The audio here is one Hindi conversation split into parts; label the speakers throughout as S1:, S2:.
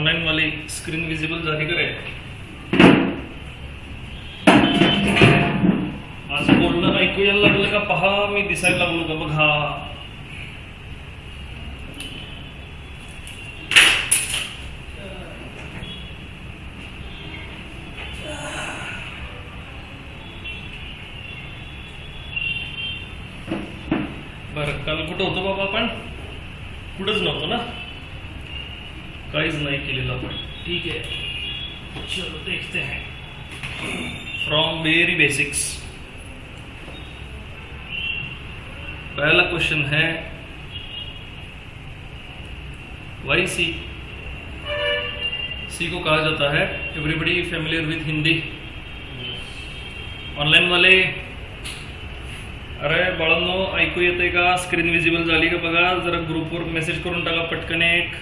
S1: ऑनलाइन वाली स्क्रीन विजिबल जारी करे माझं बोलणं ऐकू यायला लागलं का पहा, मी दिसायला लागलो का बघा. बरं, काल कुठं होतो बाबा आपण? कुठंच नव्हतो ना, काहीच नाही केलेलं आपण. ठीक है, चलो देखते हैं फ्रॉम वेरी बेसिक्स. पहला क्वेश्चन है वाई सी. सी को कहा जाता है, everybody familiar with Hindi? Online वाले, अरे बाळांनो ऐकू येतंय का? स्क्रीन विजिबल झाली का बघा, जरा ग्रुपवर मेसेज करून टाका पटकन एक.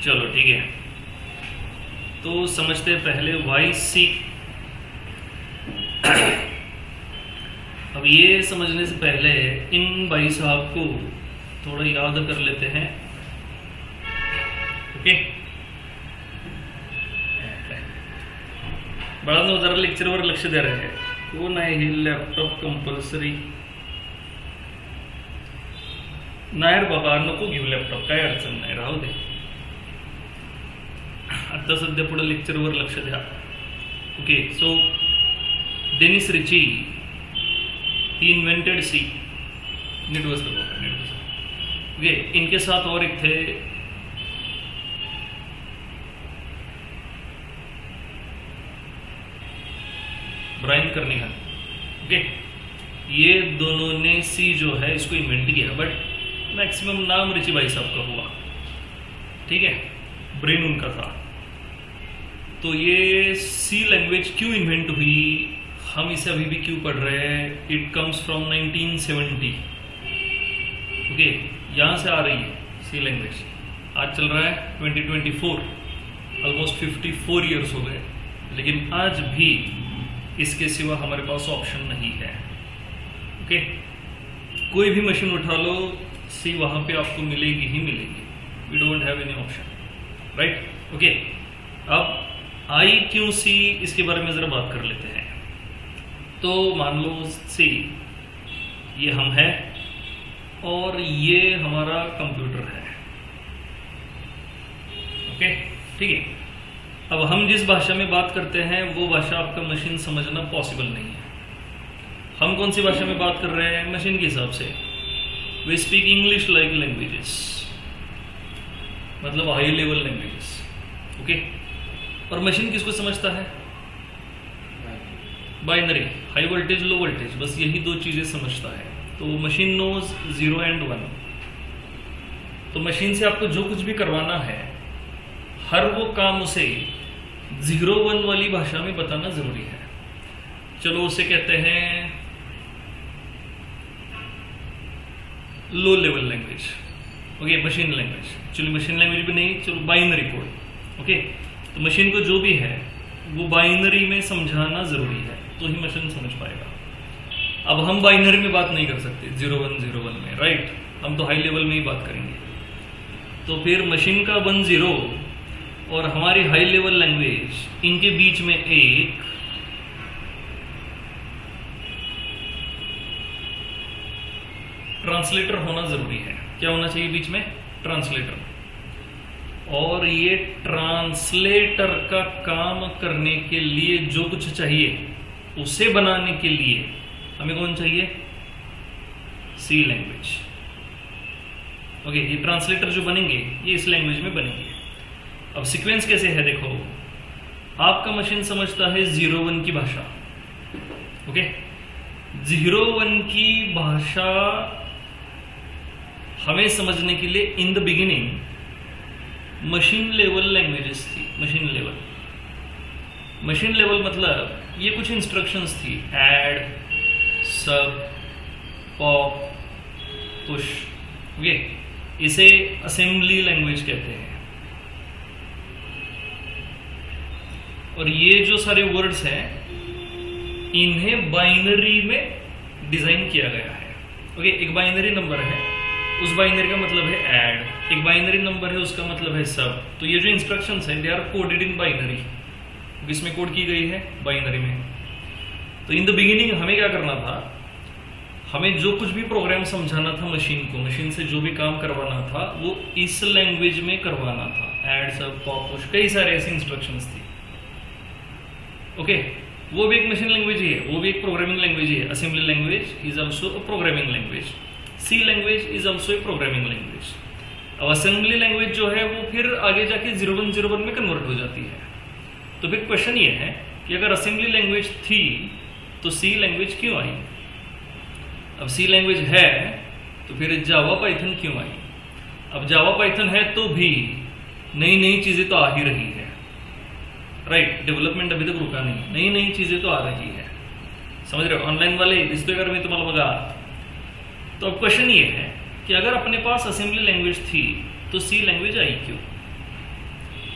S1: चलो ठीक है, तो समझते हैं पहले वाई सी. अब ये समझने से पहले इन भाई साहब को थोड़ा याद कर लेते हैं. ओके, बाळांनो जरा लेक्चरवर लक्ष द्या रे. कोण आहे हे? लॅपटॉप कंपल्सरी नाही रे बाबा, नको घेऊ लॅपटॉप, काय अडचण नाही, राहू दे. आता सध्या पुढे लेक्चरवर लक्ष द्या. ओके, सो डेनिस रिची ही इन्वेंटेड सी. नीट बसलो बाबा, नीट बसलो. ओके, इनके साथ और एक थे ब्रायन कर्निघन. ओके, ये दोनों ने सी जो है इसको इन्वेंट किया, बट मैक्सिमम नाम रिची भाई साहब का हुआ. ठीक है, ब्रेन उनका था. तो ये सी लैंग्वेज क्यों इन्वेंट हुई, हम इसे अभी भी क्यों पढ़ रहे हैं? It comes from 1970. ओके, यहाँ से आ रही है सी लैंग्वेज. आज चल रहा है 2024, ऑलमोस्ट 54 ईयर्स हो गए, लेकिन आज भी इसके सिवा हमारे पास ऑप्शन नहीं है. ओके, कोई भी मशीन उठा लो, सी वहाँ पे आपको मिलेगी ही मिलेगी. We don't have any option, right? Okay, अब आई क्यों सी, इसके बारे में ज़रा बात कर लेते हैं. तो मान लो सी, ये हम हैं और ये हमारा कंप्यूटर है. ओके, ठीक है. अब हम जिस भाषा में बात करते हैं वो भाषा आपका मशीन समझना पॉसिबल नहीं है. हम कौन सी भाषा में बात कर रहे हैं मशीन के हिसाब से? We speak English like languages, मतलब हाई लेवल लैंग्वेजेस. ओके, और मशीन किसको समझता है? Binary, high voltage low voltage, बस यही दो चीज़ें समझता है. तो मशीन नोज 0 and 1. तो मशीन से आपको जो कुछ भी करवाना है, हर वो काम उसे 0-1 वाली भाषा में बताना जरूरी है. चलो उसे कहते हैं low level language. Okay, machine language. चलो मशीन लैंग्वेज भी नहीं, चलो बाइनरी कोड. ओके, तो मशीन को जो भी है वो बाइनरी में समझाना जरूरी है, तो ही मशीन समझ पाएगा. अब हम बाइनरी में बात नहीं कर सकते 0-1 में, राइट? हम तो हाई लेवल में ही बात करेंगे. तो फिर मशीन का 1-0 और हमारी हाई लेवल लैंग्वेज, इनके बीच में एक ट्रांसलेटर होना जरूरी है. क्या होना चाहिए बीच में? ट्रांसलेटर. और ये ट्रांसलेटर का काम करने के लिए जो कुछ चाहिए, उसे बनाने के लिए हमें कौन चाहिए? सी लैंग्वेज. ओके, ये ट्रांसलेटर जो बनेंगे ये इस लैंग्वेज में बनेंगे. अब सीक्वेंस कैसे है देखो, आपका मशीन समझता है 0-1 की भाषा. ओके, 0-1 की भाषा हमें समझने के लिए in the beginning machine level languages थी. मशीन लेवल मतलब ये कुछ इंस्ट्रक्शंस थी, ऐड, सब, पॉप, पुश. ओके, इसे असेंबली लैंग्वेज कहते हैं. और ये जो सारे वर्ड्स हैं इन्हें बाइनरी में डिजाइन किया गया है। ओके, एक बाइनरी नंबर है, उस बाइनरी का मतलब है ऐड, एक बाइनरी नंबर है उसका मतलब है सब। तो ये जो इंस्ट्रक्शंस है they are coded in binary, इसमें कोड की गई है बाइनरी में। तो इन द बिगिनिंग हमें क्या करना था, हमें जो कुछ भी प्रोग्राम समझाना था मशीन को, मशीन से जो भी काम करवाना था वो इस लैंग्वेज में करवाना था। ऐड, सब, पॉप, पुश, कई सारे ऐसे इंस्ट्रक्शंस थी। ओके, वो भी एक मशीन लैंग्वेज ही है, वो भी एक प्रोग्रामिंग लैंग्वेज ही है। Assembly language is also a programming language, C language is also a programming language. अब असेंबली लैंग्वेज जो है वो फिर आगे जाके 0101 में कन्वर्ट हो जाती है। तो फिर क्वेश्चन ये है कि अगर असेंबली लैंग्वेज थी तो सी लैंग्वेज क्यों आई? अब सी लैंग्वेज है तो फिर जावा पाइथन क्यों आई? अब जावा पाइथन है तो भी नई नई चीजें तो आ ही रही है, राइट। डेव्हलपमेंट अभी तक रुका नहीं, नई नई चीजें तो आ रही है, समझ रहे हो। ऑनलाइन वाले दिसतोय कर मी तुम्हाला बघा। तो अब क्वेश्चन ये है कि अगर अपने पास असेंबली लैंग्वेज थी तो सी लैंग्वेज आई क्यों?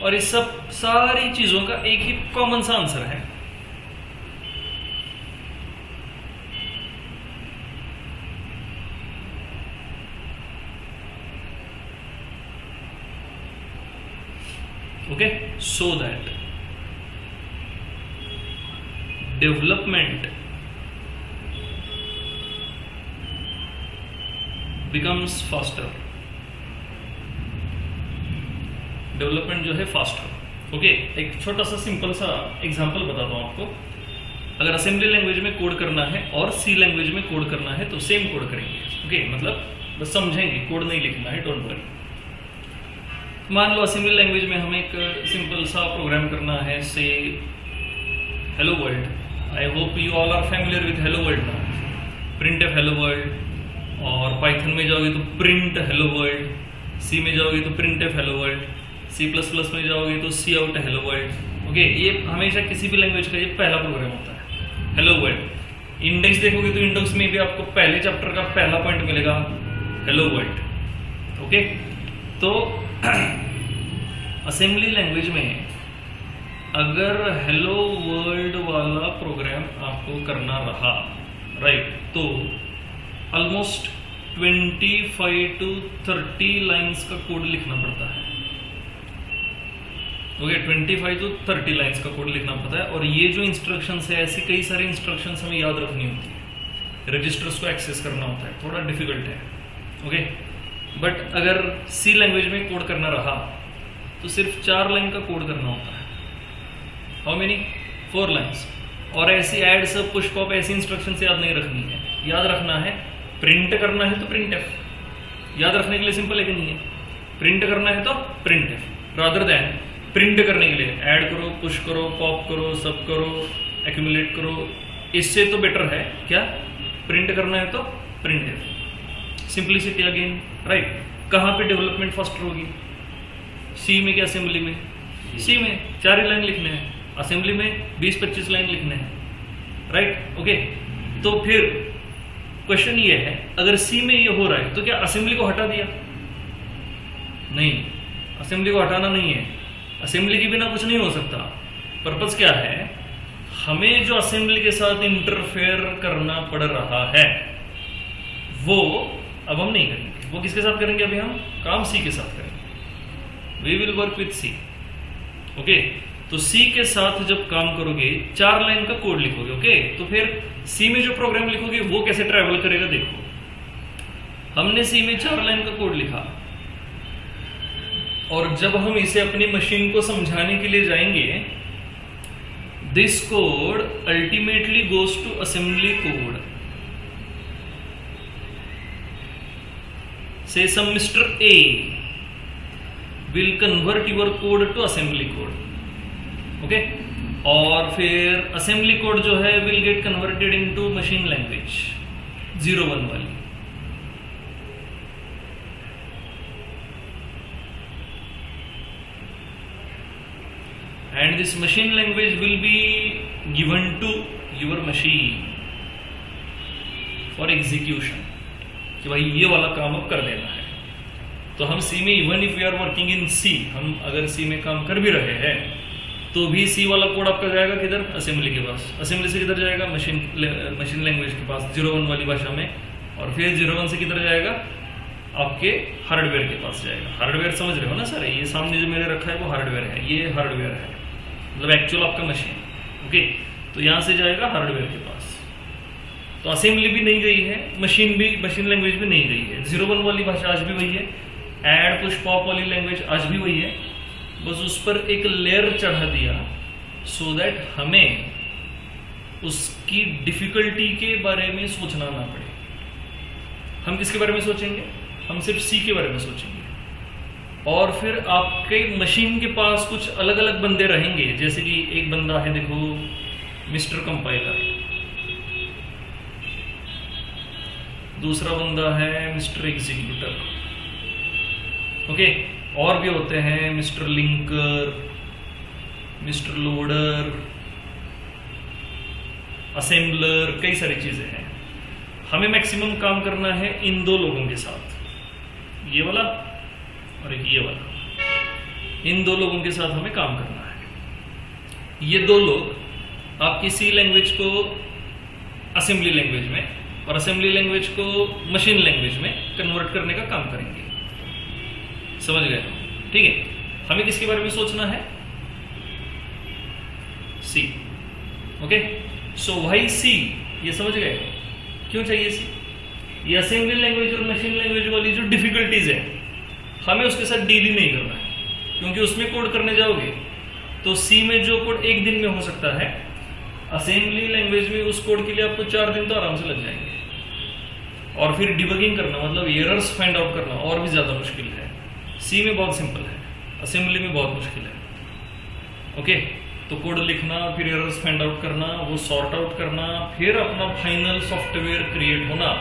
S1: और इस सब सारी चीजों का एक ही कॉमन सा आंसर है, okay, so that development becomes faster, development जो है फास्टर। ओके, एक छोटा सा सिंपल सा एग्जांपल बताता हूं आपको। अगर असेंबली लैंग्वेज में कोड करना है और सी लैंग्वेज में कोड करना है तो सेम कोड करेंगे। ओके, मतलब बस समझेंगे, कोड नहीं लिखना है, डोंट वरी। मान लो असेंबली लैंग्वेज में हमें एक सिंपल सा प्रोग्राम करना है, say hello world. I hope you all are familiar with hello world now. Printf hello world, और पाइथन में जाओगे तो प्रिंट हेलो वर्ल्ड, सी में जाओगे तो printf hello world, C plus plus में जाओगे तो cout hello world. Okay, ये हमेशा किसी भी लैंग्वेज का ये पहला प्रोग्राम होता है, हेलो वर्ल्ड। इंडेक्स देखोगे तो इंडेक्स में भी आपको पहले चैप्टर का पहला पॉइंट मिलेगा, हेलो वर्ल्ड। ओके, तो असेंबली लैंग्वेज में अगर हेलो वर्ल्ड वाला प्रोग्राम आपको करना रहा, राइट, तो ऑलमोस्ट 25 to 30 लाइंस का कोड लिखना पड़ता है। ओके, 25 to 30 लाइंस का कोड लिखना पड़ता है। और ये जो इंस्ट्रक्शंस है, ऐसी कई सारी इंस्ट्रक्शंस हमें याद रखनी होती है, रजिस्टर्स को एक्सेस करना होता है, थोड़ा डिफिकल्ट है। ओके, बट अगर सी लैंग्वेज में कोड करना रहा तो सिर्फ 4 लाइन का कोड करना होता है। How many? 4 लाइन्स। और ऐसी ऐड, सब, पुश, पॉप ऐसी इंस्ट्रक्शन से याद नहीं रखनी है, याद रखना है प्रिंट करना है तो प्रिंट एफ। याद रखने के लिए सिंपल है कि नहीं है? प्रिंट करना है तो print F, rather than print करने के लिए ऐड करो, पुश करो, पॉप करो, सब करो, एक्यूमुलेट करो, इससे तो बेटर है क्या? प्रिंट करना है तो print F. Simplicity again, right. कहाँ पे डेवलपमेंट फास्टर होगी? सी में क्या असेंबली में? सी में 4 ही लाइन लिखने हैं, असेंबली में 20-25 लाइन लिखने हैं, राइट। ओके, तो फिर क्वेश्चन ये है, अगर सी में ये हो रहा है तो क्या असेंबली को हटा दिया? नहीं, असेंबली को हटाना नहीं है, असेंबली के बिना कुछ नहीं हो सकता। पर्पस क्या है? हमें जो असेंबली के साथ इंटरफेयर करना पड़ रहा है वो अब हम नहीं करेंगे। वो किसके साथ करेंगे? अभी हम काम सी के साथ करेंगे। We will work with C. Okay, तो सी के साथ जब काम करोगे 4 लाइन का कोड लिखोगे। ओके, तो फिर सी में जो प्रोग्राम लिखोगे वो कैसे ट्रैवल करेगा? देखो, हमने सी में 4 लाइन का कोड लिखा और जब हम इसे अपनी मशीन को समझाने के लिए जाएंगे, this code ultimately goes to assembly code. Say some Mr. A will convert your code to assembly code, okay? और फिर assembly code जो है will get converted into machine language 01 वाली। And this machine language will be given to your machine for execution, कि भाई ये वाला काम अब कर देना है। तो हम सी में, even if we are working in C, हम अगर सी में काम कर भी रहे हैं तो भी सी वाला कोड आपका जाएगा किधर, असेंबली के पास। असेंबली से किधर जाएगा, मशीन लैंग्वेज के पास 01 वाली भाषा में, और फिर 01 से किधर जाएगा, आपके हार्डवेयर के पास जाएगा। हार्डवेयर समझ रहे हो ना सर, ये सामने जो मेरे रखा है वो हार्डवेयर है, ये हार्डवेयर है, मतलब एक्चुअल आपका मशीन। ओके, तो यहाँ से जाएगा हार्डवेयर के पास। तो असेंबली भी नहीं गई है, मशीन लैंग्वेज भी नहीं गई है। 01 वाली भाषा आज भी वही है, ऐड पुश पॉप वाली लैंग्वेज आज भी वही है, बस उस पर एक लेयर चढ़ा दिया सो दैट हमें उसकी डिफिकल्टी के बारे में सोचना ना पड़े। हम किसके बारे में सोचेंगे, हम सिर्फ सी के बारे में सोचेंगे। और फिर आपके मशीन के पास कुछ अलग अलग बंदे रहेंगे, जैसे कि एक बंदा है देखो मिस्टर कंपाइलर, दूसरा बंदा है मिस्टर एग्जीक्यूटर, ओके, और भी होते हैं mister linker, mister loader, assembler, कई सारी चीजें हैं। हमें मैक्सिमम काम करना है इन दो लोगों के साथ, ये वाला और एक ये वाला, इन दो लोगों के साथ हमें काम करना है। ये दो लोग आपकी सी लैंग्वेज को असेंबली लैंग्वेज में और असेंबली लैंग्वेज को मशीन लैंग्वेज में कन्वर्ट करने का काम करेंगे, समझ गए, ठीक है। हमें किसके बारे में सोचना है, सी, ओके। सो वाई सी, ये समझ गए क्यों चाहिए सी। ये असेंबली लैंग्वेज और मशीन लैंग्वेज वाली जो डिफिकल्टीज है हमें उसके साथ डील ही नहीं करना है, क्योंकि उसमें कोड करने जाओगे तो सी में जो कोड एक दिन में हो सकता है, असेंबली लैंग्वेज में उस कोड के लिए आपको 4 दिन तो आराम से लग जाएंगे। और फिर डिबगिंग करना, मतलब एरर्स फाइंड आउट करना और भी ज्यादा मुश्किल है। सी में बहुत सिंपल है, असेंबली में बहुत मुश्किल है, ओके। तो कोड लिखना, फिर एरर्स फाइंड आउट करना, वो सॉर्ट आउट करना, फिर अपना फाइनल सॉफ्टवेयर क्रिएट होना,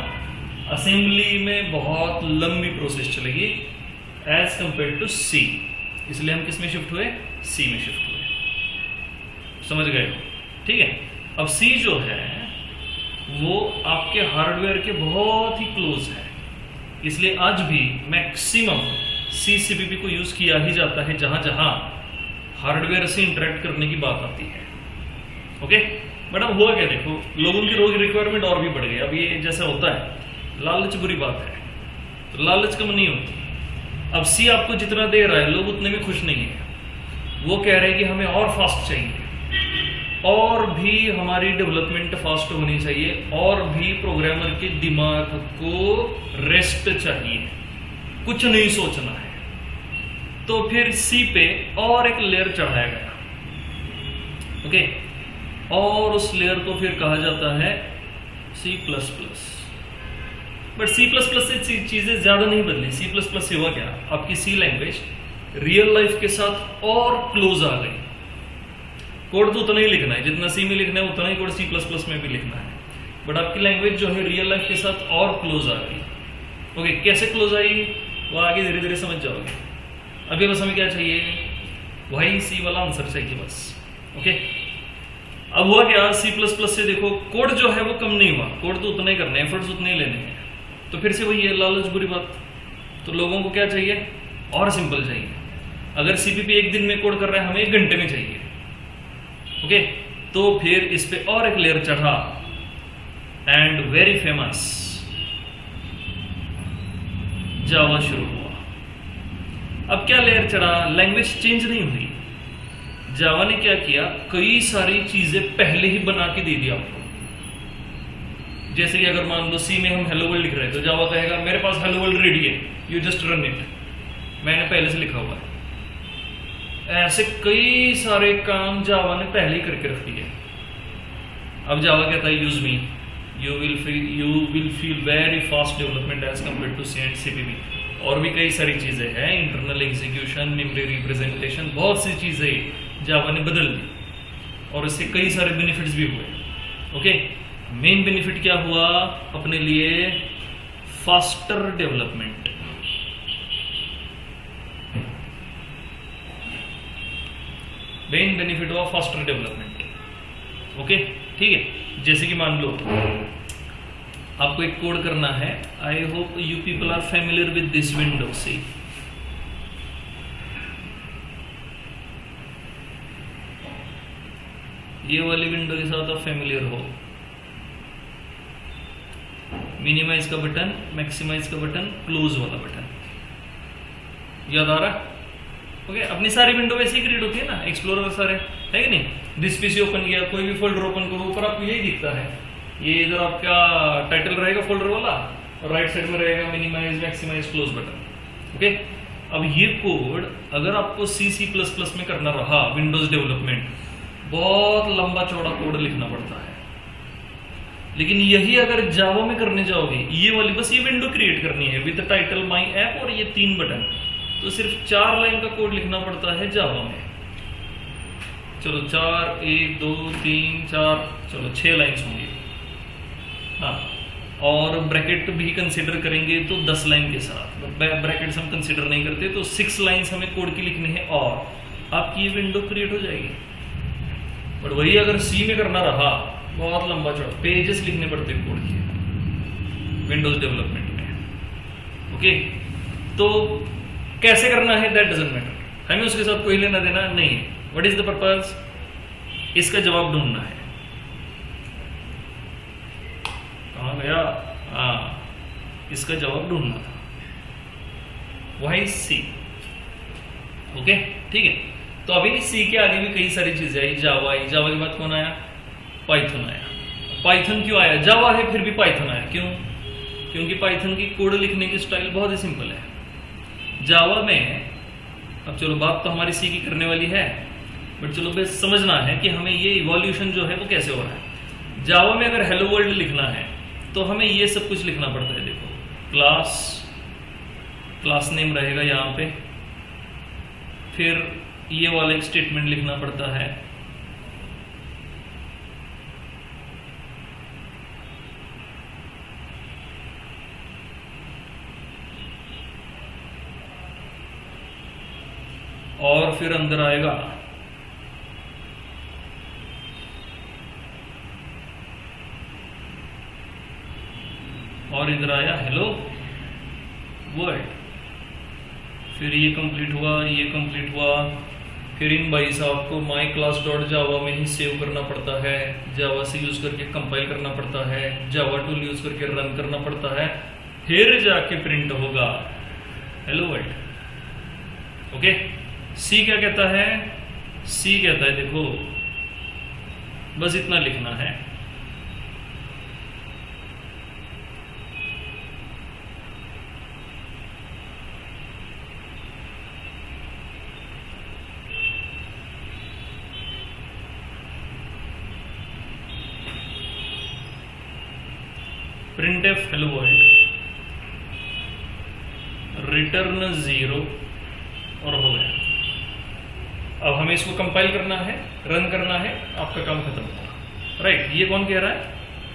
S1: असेंबली में बहुत लंबी प्रोसेस चलेगी एज कंपेयर टू सी। इसलिए हम किस में शिफ्ट हुए, सी में शिफ्ट हुए, समझ गए हो, ठीक है। अब सी जो है वो आपके हार्डवेयर के बहुत ही क्लोज है, इसलिए आज भी मैक्सिमम सी सीपीपी को यूज किया ही जाता है जहां जहां हार्डवेयर से इंटरेक्ट करने की बात आती है, ओके। बट अब हुआ क्या, देखो लोगों की रोज रिक्वायरमेंट और भी बढ़ गई। अब ये जैसा होता है, लालच बुरी बात है, तो लालच कम नहीं होती। अब सी आपको जितना दे रहा है लोग उतने में खुश नहीं है, वो कह रहे हैं कि हमें और फास्ट चाहिए, और भी हमारी डेवलपमेंट फास्ट होनी चाहिए, और भी प्रोग्रामर के दिमाग को रेस्ट चाहिए, कुछ नहीं सोचना है। तो फिर सी पे और एक लेयर चढ़ाया गया, ओके, और उस लेयर को फिर कहा जाता है C++। बट C++ से चीजें ज्यादा नहीं बदली। C++ से हुआ क्या, आपकी सी लैंग्वेज रियल लाइफ के साथ और क्लोज आ गई। कोड तो उतना ही लिखना है जितना सी में लिखना है, उतना ही कोड C++ में भी लिखना है, बट आपकी लैंग्वेज जो है रियल लाइफ के साथ और क्लोज आ गई, ओके। कैसे क्लोज आई वो आगे धीरे धीरे समझ जाओगे। अभी बस हमें क्या चाहिए, वही सी वाला आंसर चाहिए बस, ओके। अब हुआ क्या, C++ से देखो कोड जो है वो कम नहीं हुआ, कोड तो उतना ही करना है, एफर्ट्स उतने ही लेने हैं। तो फिर से वही है, लालच बुरी बात। तो लोगों को क्या चाहिए, और सिंपल चाहिए। अगर सीपीपी एक दिन में कोड कर रहा है, हमें 1 घंटे में चाहिए, ओके। तो फिर इस पे और एक लेयर चढ़ा, एंड वेरी फेमस जावा शुरू हुआ। अब क्या लेयर चढ़ा, लैंग्वेज चेंज नहीं हुई, जावा ने क्या किया, कई सारी चीजें पहले ही बना के दे दी आपको। जैसे कि अगर मान लो सी में हम हेलो वर्ल्ड लिख रहे हैं, तो जावा कहेगा मेरे पास हेलो वर्ल्ड रेडी है, यू जस्ट रन इट, मैंने पहले से लिखा हुआ है। ऐसे कई सारे काम जावा ने पहले ही करके रख दिए। अब जावा कहता है use me, you will feel very fast development as compare to C and CPP. और भी कई सारी चीजें हैं, इंटरनल एग्जीक्यूशन, मेमोरी रिप्रेजेंटेशन, बहुत सी चीजें जावा ने बदल दी, और इससे कई सारे बेनिफिट्स भी हुए, ओके। मेन बेनिफिट क्या हुआ अपने लिए, फास्टर डेवलपमेंट। मेन बेनिफिट हुआ फास्टर डेवलपमेंट, ओके, ठीक है। जैसे कि मान लो आपको एक कोड करना है, I hope you people are familiar with this window C. ये वाली विंडो के साथ आप फेमिलियर हो। मिनिमाइज का बटन, मैक्सिमाइज का बटन, क्लोज वाला बटन, याद आ रहा? ओके, अपनी सारी विंडो वैसे ही क्रिएट होती है ना, एक्सप्लोरर सारे, है कि नहीं? दिस पीसी ओपन किया, कोई भी फोल्डर ओपन करो, ऊपर आपको यही दिखता है। ये इधर आपका टाइटल रहेगा फोल्डर वाला, और राइट साइड में रहेगा minimize, maximize, close button. Okay, अब ये कोड अगर आपको C++ में करना रहा, विंडोज डेवलपमेंट, बहुत लंबा चौड़ा कोड लिखना पड़ता है। लेकिन यही अगर जावा में करने जाओगे, ये वाली बस ये विंडो क्रिएट करनी है विद टाइटल, माई ऐप और ये 3 बटन, तो सिर्फ 4 लाइन का कोड लिखना पड़ता है जावा में। चलो 4, 1, 2, 3, 4, चलो 6 लाइन्स होंगी। हाँ, और ब्रैकेट भी कंसिडर करेंगे तो 10 लाइन के साथ, ब्रैकेट्स हम कंसिडर नहीं करते, तो 6 लाइन्स हमें कोड की लिखनी है और आपकी ये विंडो क्रिएट हो जाएगी। बट वही अगर सी में करना रहा, बहुत लंबा चौड़ा पेजेस लिखने पड़ते कोड के विंडोज डेवलपमेंट में। ओके, तो कैसे करना है दैट डजंट मैटर, हमें उसके साथ कोई लेना देना नहीं है। What is the purpose? इसका जवाब ढूंढना है। कहाँ गया? हाँ, इसका जवाब ढूंढना था, वही सी। ओके, ठीक है। तो अभी सी के आगे भी कई सारी चीजें आई, जावा आई, जावा के बाद कौन आया? पाइथन आया। पाइथन क्यों आया? जावा है फिर भी पाइथन आया, क्यों? क्योंकि पाइथन की कोड लिखने की स्टाइल बहुत ही सिंपल है। जावा में, अब चलो बात तो हमारी सी की करने वाली है, बट चलो बस समझना है कि हमें ये इवोल्यूशन जो है वो कैसे हो रहा है। जावा में अगर हेलो वर्ल्ड लिखना है तो हमें ये सब कुछ लिखना पड़ता है। देखो, क्लास नेम रहेगा यहाँ पे, फिर ये वाला एक स्टेटमेंट लिखना पड़ता है, और फिर अंदर आएगा और इधर आया हेलो वर्ल्ड, फिर ये कंप्लीट हुआ, ये कंप्लीट हुआ, फिर इन भाई साहब को माई क्लास डॉट जावा में ही सेव करना पड़ता है, जावा से यूज करके कंपाइल करना पड़ता है, जावा टूल यूज करके रन करना पड़ता है, फिर जाके प्रिंट होगा हेलो वर्ल्ड। ओके, सी क्या कहता है? सी कहता है देखो बस इतना लिखना है, print F hello world, return 0 और हो गया। अब हमें इसको कंपाइल करना है, रन करना है, आपका काम खत्म होगा। राइट, ये कौन कह रहा है?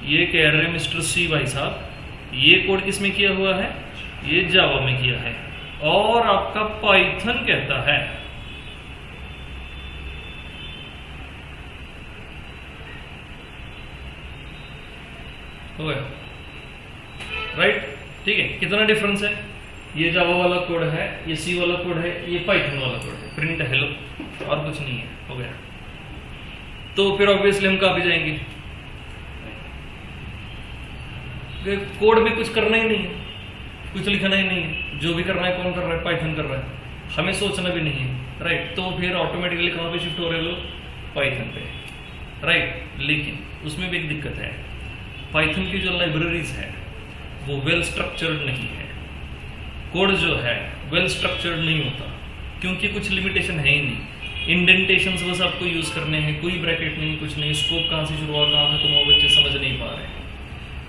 S1: ये कह रहे हैं मिस्टर सी भाई साहब। ये कोड किस में किया हुआ है? ये जावा में किया है, और आपका पाइथन कहता है हो गया। राइट, ठीक है। कितना डिफरेंस है? ये जावा वाला कोड है, ये सी वाला कोड है, ये पाइथन वाला कोड है, प्रिंट हेलो, और कुछ नहीं है, हो गया। तो फिर ऑब्वियसली हम कहाँ पे जाएंगे? कोड में कुछ करना ही नहीं है, कुछ लिखना ही नहीं है, जो भी करना है कौन कर रहा है? पाइथन कर रहा है, हमें सोचना भी नहीं है। राइट, तो फिर ऑटोमेटिकली कहाँ पे शिफ्ट हो रहे लोग? पाइथन पे। राइट, लेकिन उसमें भी एक दिक्कत है, पाइथन की जो लाइब्रेरीज है वो वेल स्ट्रक्चर्ड नहीं है, कोड जो है वेल स्ट्रक्चर्ड नहीं होता, क्योंकि कुछ लिमिटेशन है ही नहीं। इंडेंटेशंस बस आपको यूज करने हैं, कोई ब्रैकेट नहीं, कुछ नहीं, स्कोप कहाँ से शुरू हुआ कहाँ खत्म हुआ बच्चे समझ नहीं पा रहे हैं।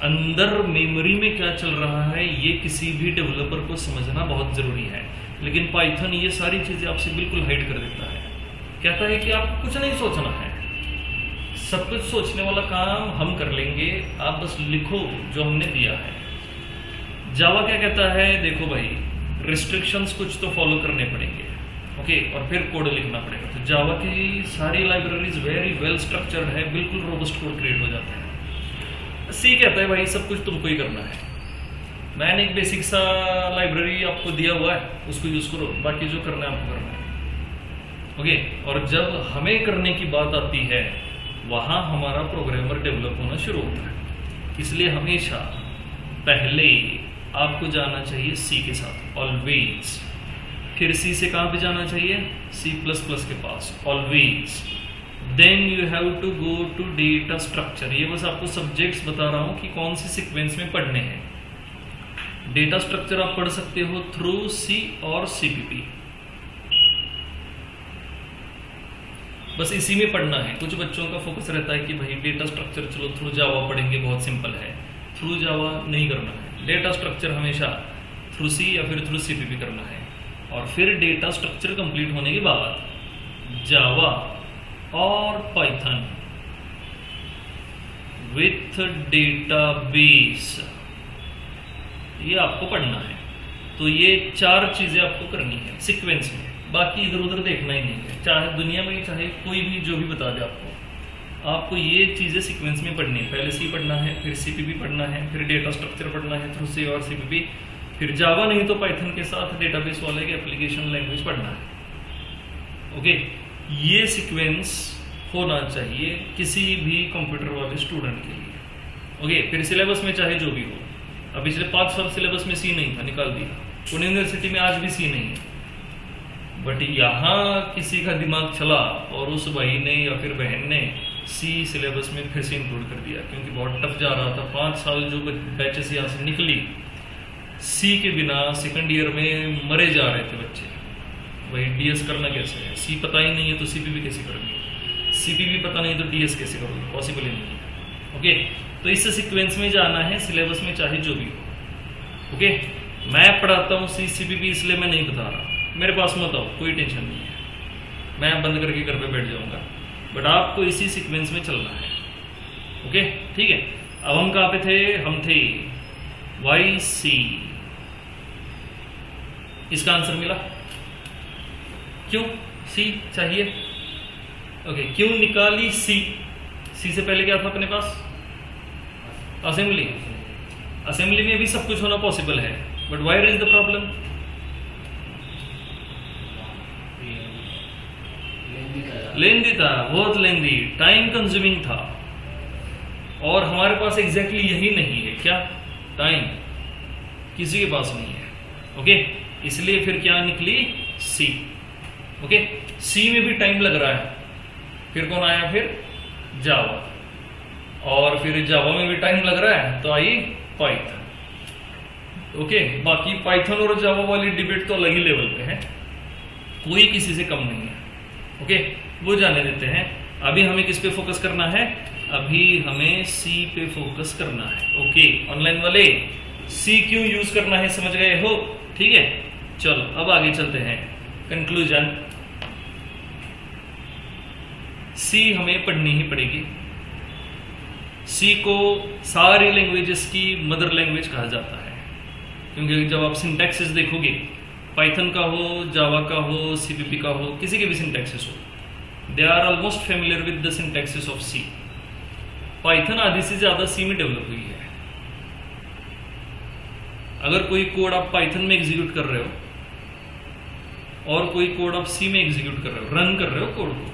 S1: अंदर मेमोरी में क्या चल रहा है ये किसी भी डेवलपर को समझना बहुत जरूरी है, लेकिन पाइथन ये सारी चीजें आपसे बिल्कुल हाइड कर देता है। कहता है कि आपको कुछ नहीं सोचना है, सब कुछ सोचने वाला काम हम कर लेंगे, आप बस लिखो जो हमने दिया है। जावा क्या कहता है? देखो भाई, रिस्ट्रिक्शंस कुछ तो फॉलो करने पड़ेंगे, ओके, और फिर कोड लिखना पड़ेगा। तो जावा की सारी लाइब्रेरीज वेरी वेल स्ट्रक्चर्ड है, बिल्कुल रोबस्ट कोड क्रिएट हो जाता है। सी कहता है भाई सब कुछ तुमको ही करना है, मैंने एक बेसिक सा लाइब्रेरी आपको दिया हुआ है, उसको यूज करो, बाकी जो करना है आपको करना है। ओके, और जब हमें करने की बात आती है वहाँ हमारा प्रोग्रामर डेवलप होना शुरू होता है। इसलिए हमेशा पहले आपको जाना चाहिए सी के साथ, ऑलवेज। फिर सी से कहाँ पे जाना चाहिए? C++ के पास, always. Then you have to go to data structure. ये बस आपको सब्जेक्ट्स बता रहा हूँ कि कौन सी सीक्वेंस में पढ़ने हैं। डेटा स्ट्रक्चर आप पढ़ सकते हो थ्रू सी और CPP, बस इसी में पढ़ना है। कुछ बच्चों का फोकस रहता है कि भाई डेटा स्ट्रक्चर चलो थ्रू जावा पढ़ेंगे, बहुत सिंपल है। थ्रू जावा नहीं करना है, डेटा स्ट्रक्चर हमेशा थ्रू सी या फिर थ्रू CPP करना है। और फिर डेटा स्ट्रक्चर कंप्लीट होने के बाद जावा और पाइथन विथ डेटाबेस, ये आपको पढ़ना है। तो ये 4 चीजें आपको करनी है सीक्वेंस में, बाकी इधर उधर देखना ही नहीं है। चाहे दुनिया में चाहे कोई भी जो भी बता दे आपको ये चीजें सीक्वेंस में पढ़नी है। पहले सी पढ़ना है, फिर CPP पढ़ना है, फिर डेटा स्ट्रक्चर पढ़ना है थ्रू सी और CPP, फिर जावा नहीं तो पाइथन के साथ डेटाबेस वाले के एप्लीकेशन लैंग्वेज पढ़ना है। ओके, ये सीक्वेंस होना चाहिए किसी भी कंप्यूटर वाले स्टूडेंट के लिए। ओके, फिर सिलेबस में चाहे जो भी हो। अब पिछले 5 साल सिलेबस में सी नहीं था, निकाल दिया। पुणे यूनिवर्सिटी में आज भी सी नहीं है, बट यहाँ किसी का दिमाग चला और उस भाई ने या फिर बहन ने सी सिलेबस में फिर से इंक्लूड कर दिया, क्योंकि बहुत टफ जा रहा था। 5 साल जो बैचेस यहाँ से निकली सी के बिना, सेकंड ईयर में मरे जा रहे थे बच्चे। भाई DS करना कैसे है? सी पता ही नहीं है तो CPP कैसे करोगे? CPP पता नहीं तो DS कैसे करोगे? पॉसिबल ही नहीं है। ओके, तो इस सीक्वेंस में जाना है सिलेबस में चाहे जो भी हो। ओके, मैं पढ़ाता हूँ CPP इसलिए मैं नहीं बता रहा, मेरे पास मत आओ, कोई टेंशन नहीं है, मैं बंद करके घर पे बैठ जाऊंगा, बट आपको इसी सीक्वेंस में चलना है। ओके, ठीक है। अब हम कहाँ पे थे? हम थे YC। इसका आंसर मिला, क्यों सी चाहिए? ओके, क्यों निकाली सी? सी से पहले क्या था अपने पास? असेंबली। असेंबली में भी सब कुछ होना पॉसिबल है, but wire is the problem? Lengthy था, बहुत लेंदी, टाइम कंज्यूमिंग था, और हमारे पास एग्जैक्टली यही नहीं है। क्या? टाइम किसी के पास नहीं है। ओके, इसलिए फिर क्या निकली? सी। ओके, सी में भी टाइम लग रहा है, फिर कौन आया? फिर जावा, और फिर जावा में भी टाइम लग रहा है तो आई पाइथन। ओके, बाकी पाइथन और जावा वाली डिबेट तो अलग ही लेवल पे है, कोई किसी से कम नहीं है। ओके, वो जाने देते हैं। अभी हमें किस पे फोकस करना है? अभी हमें सी पे फोकस करना है। ओके, ऑनलाइन वाले सी क्यों यूज करना है समझ गए हो? ठीक है, चलो अब आगे चलते हैं। कंक्लूजन, सी हमें पढ़नी ही पड़ेगी। सी को सारी लैंग्वेजेस की मदर लैंग्वेज कहा जाता है, क्योंकि जब आप सिंटैक्सेस देखोगे, पाइथन का हो, जावा का हो, CPP का हो, किसी के भी सिंटैक्सेस हो, they are almost familiar with the syntaxes of C. Python आधी से ज्यादा सी में डेवलप हुई है। अगर कोई कोड आप पाइथन में एग्जीक्यूट कर रहे हो और कोई कोड आप सी में एग्जीक्यूट कर रहे हो, रन कर रहे हो कोड को,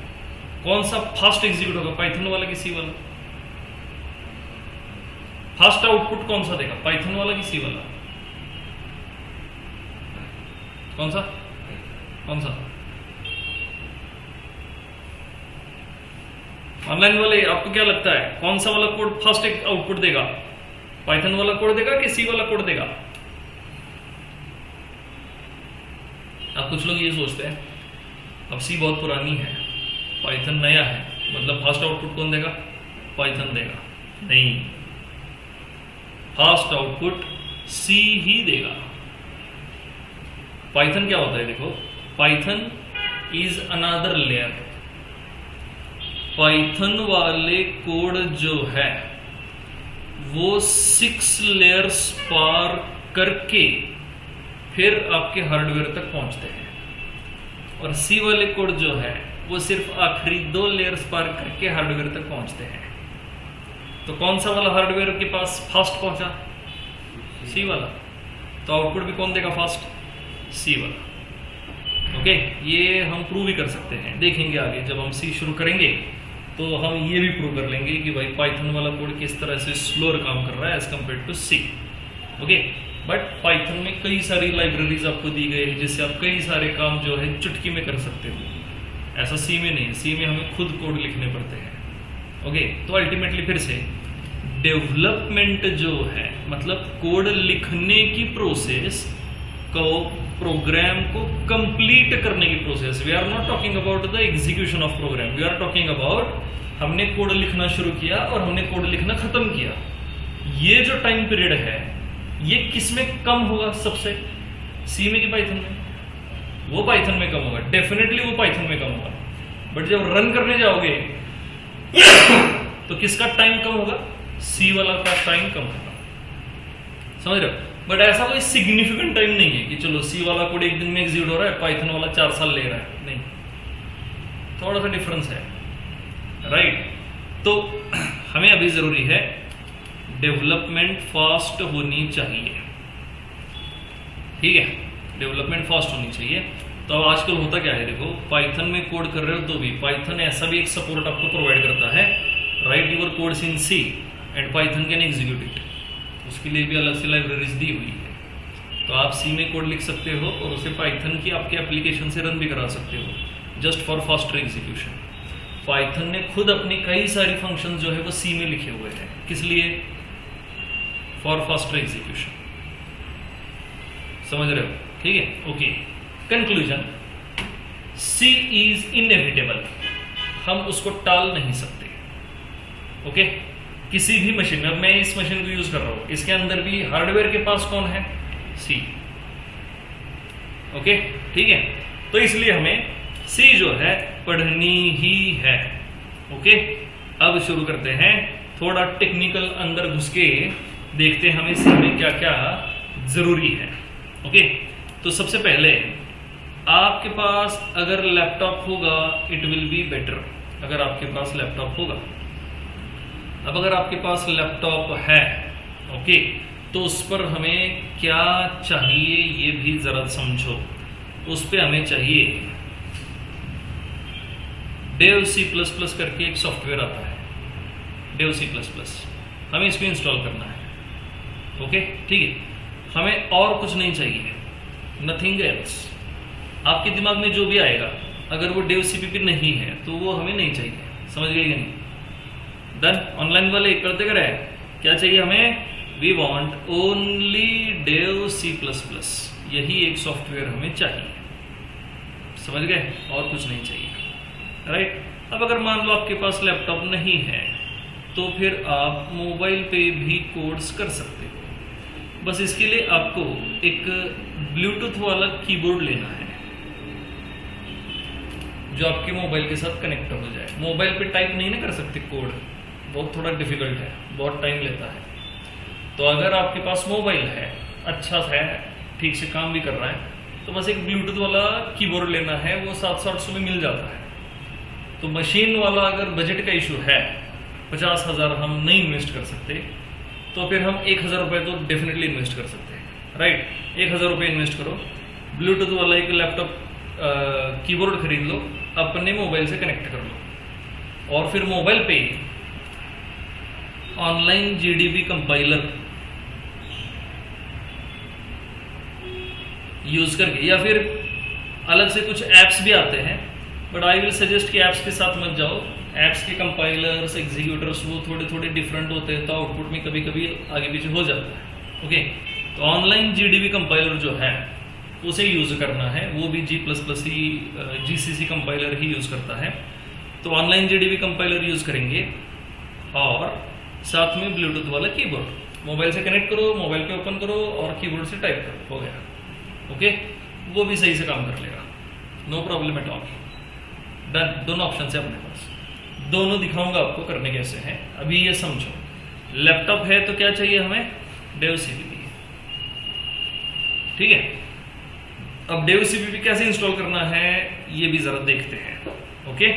S1: कौन सा फास्ट एग्जीक्यूट होगा? पाइथन वाला कि सी वाला? फास्ट आउटपुट कौन सा देगा, पाइथन वाला कि सी वाला? कौन सा? कौन सा? ऑनलाइन वाले आपको क्या लगता है कौन सा वाला कोड फास्ट आउटपुट देगा? पाइथन वाला कोड देगा कि सी वाला कोड देगा? अब कुछ लोग ये सोचते हैं अब सी बहुत पुरानी है, पाइथन नया है, मतलब फास्ट आउटपुट कौन देगा? पाइथन देगा। नहीं, फास्ट आउटपुट सी ही देगा। पाइथन क्या होता है? देखो, Python is another layer. Python वाले कोड जो है वो 6 लेयर्स पार करके फिर आपके हार्डवेयर तक पहुंचते हैं, और सी वाले कोड जो है वो सिर्फ आखिरी 2 लेयर्स पार करके हार्डवेयर तक पहुंचते हैं। तो कौन सा वाला हार्डवेयर के पास फास्ट पहुंचा? सी वाला। तो आउटपुट भी कौन देगा फास्ट? सी वाला। ओके, ये हम प्रूव भी कर सकते हैं, देखेंगे आगे जब हम सी शुरू करेंगे तो हम ये भी प्रूव कर लेंगे कि भाई पाइथन वाला कोड किस तरह से स्लोअर काम कर रहा है as compare to C. Okay, but Python में कई सारी लाइब्रेरीज आपको दी गई है जिससे आप कई सारे काम जो है चुटकी में कर सकते हो। ऐसा सी में नहीं, सी में हमें खुद कोड लिखने पड़ते हैं। ओके, तो अल्टीमेटली फिर से डेवलपमेंट जो है मतलब कोड लिखने की प्रोसेस को, प्रोग्राम को कंप्लीट करने की process. We are not talking about the execution of program, we are talking about हमने कोड लिखना शुरू किया और हमने कोड लिखना खत्म किया। ये जो टाइम पीरियड है ये किस में कम होगा सबसे, सी में कि पाइथन में? वो पाइथन में कम होगा, डेफिनेटली वो पाइथन में कम होगा। बट जब रन करने जाओगे तो किसका टाइम कम होगा? सी वाला का टाइम कम होगा, समझ रहे हो? बट ऐसा कोई सिग्निफिकेंट टाइम नहीं है कि चलो सी वाला कोड एक दिन में एग्जीक्यूट हो रहा है, पाइथन वाला 4 साल ले रहा है, नहीं, थोड़ा सा डिफरेंस है, राइट? तो हमें अभी जरूरी है डेवलपमेंट फास्ट होनी चाहिए, ठीक है? डेवलपमेंट फास्ट होनी चाहिए। तो अब आजकल होता क्या है, देखो पाइथन में कोड कर रहे हो तो भी पाइथन ऐसा भी एक सपोर्ट आपको प्रोवाइड करता है, write your codes in C and Python can execute it. उसके लिए भी अलग से लाइब्रेरीज दी हुई है, तो आप सी में कोड लिख सकते हो और उसे पाइथन की आपके एप्लीकेशन से रन भी करा सकते हो just for faster execution. Python ने खुद अपनी कई सारी फंक्शंस जो है वो सी में लिखे हुए हैं, किस लिए? फॉर फास्टर एग्जीक्यूशन, समझ रहे हो? ठीक है, okay. Conclusion, C is inevitable, हम उसको टाल नहीं सकते। ओके, किसी भी मशीन में, अब मैं इस मशीन को यूज कर रहा हूं, इसके अंदर भी हार्डवेयर के पास कौन है? सी। ओके, ठीक है, तो इसलिए हमें सी जो है पढ़नी ही है। ओके, अब शुरू करते हैं थोड़ा टेक्निकल, अंदर घुस के देखते हैं हमें सी में क्या क्या जरूरी है। ओके, तो सबसे पहले आपके पास अगर लैपटॉप होगा इट विल बी बेटर, अगर आपके पास लैपटॉप होगा। अब अगर आपके पास लैपटॉप है, ओके, तो उस पर हमें क्या चाहिए ये भी जरा समझो। उस पर हमें चाहिए डेव सी प्लस प्लस करके एक सॉफ्टवेयर आता है, डेव सी प्लस प्लस, हमें इसको इंस्टॉल करना है। ओके, ठीक है, हमें और कुछ नहीं चाहिए, नथिंग एल्स। आपके दिमाग में जो भी आएगा, अगर वो डेव सीपीपी नहीं है तो वो हमें नहीं चाहिए, समझ गए कि नहीं? डन। ऑनलाइन वाले करते करे, क्या चाहिए हमें? We want only Dev C plus plus, यही एक सॉफ्टवेयर हमें चाहिए, समझ गए? और कुछ नहीं चाहिए, राइट? अब अगर मान लो आपके पास लैपटॉप नहीं है तो फिर आप मोबाइल पे भी कोड्स कर सकते हो। बस इसके लिए आपको एक ब्लूटूथ वाला कीबोर्ड लेना है जो आपके मोबाइल के साथ कनेक्ट हो जाए। मोबाइल पे टाइप नहीं ना कर सकते कोड, बहुत थोड़ा डिफिकल्ट है, बहुत टाइम लेता है। तो अगर आपके पास मोबाइल है, अच्छा है, ठीक से काम भी कर रहा है, तो बस एक ब्लूटूथ वाला कीबोर्ड लेना है, वो 700-800 में मिल जाता है। तो मशीन वाला अगर बजट का इशू है, 50,000 हम नहीं इन्वेस्ट कर सकते, तो फिर हम 1,000 रुपये तो डेफिनेटली इन्वेस्ट कर सकते हैं, राइट? 1,000 रुपये इन्वेस्ट करो, ब्लूटूथ वाला एक लैपटॉप कीबोर्ड खरीद लो, अपने मोबाइल से कनेक्ट कर लो, और फिर मोबाइल पे ऑनलाइन जीडीबी कंपाइलर यूज करके, या फिर अलग से कुछ एप्स भी आते हैं, बट आई विल सजेस्ट कि एप्स के साथ मत जाओ। एप्स के कंपाइलर्स, एग्जीक्यूटर्स वो थोड़े थोड़े डिफरेंट होते हैं, तो आउटपुट में कभी कभी आगे पीछे हो जाता है। ओके, तो ऑनलाइन जीडीबी कंपाइलर जो है उसे यूज करना है, वो भी G++ ही, GCC कंपाइलर ही यूज करता है। तो ऑनलाइन जीडीबी कंपाइलर यूज करेंगे और साथ में ब्लूटूथ वाला कीबोर्ड, मोबाइल से कनेक्ट करो, मोबाइल पे ओपन करो और कीबोर्ड से टाइप करो, हो गया। ओके, वो भी सही से काम कर लेगा, no problem at all. Done, दोनों ऑप्शन है अपने पास, दोनों दिखाऊंगा आपको करने कैसे हैं। अभी ये समझो, लैपटॉप है तो क्या चाहिए हमें? डेव सीपीपी, ठीक है? अब डेव सीपीपी कैसे इंस्टॉल करना है ये भी जरा देखते हैं। ओके,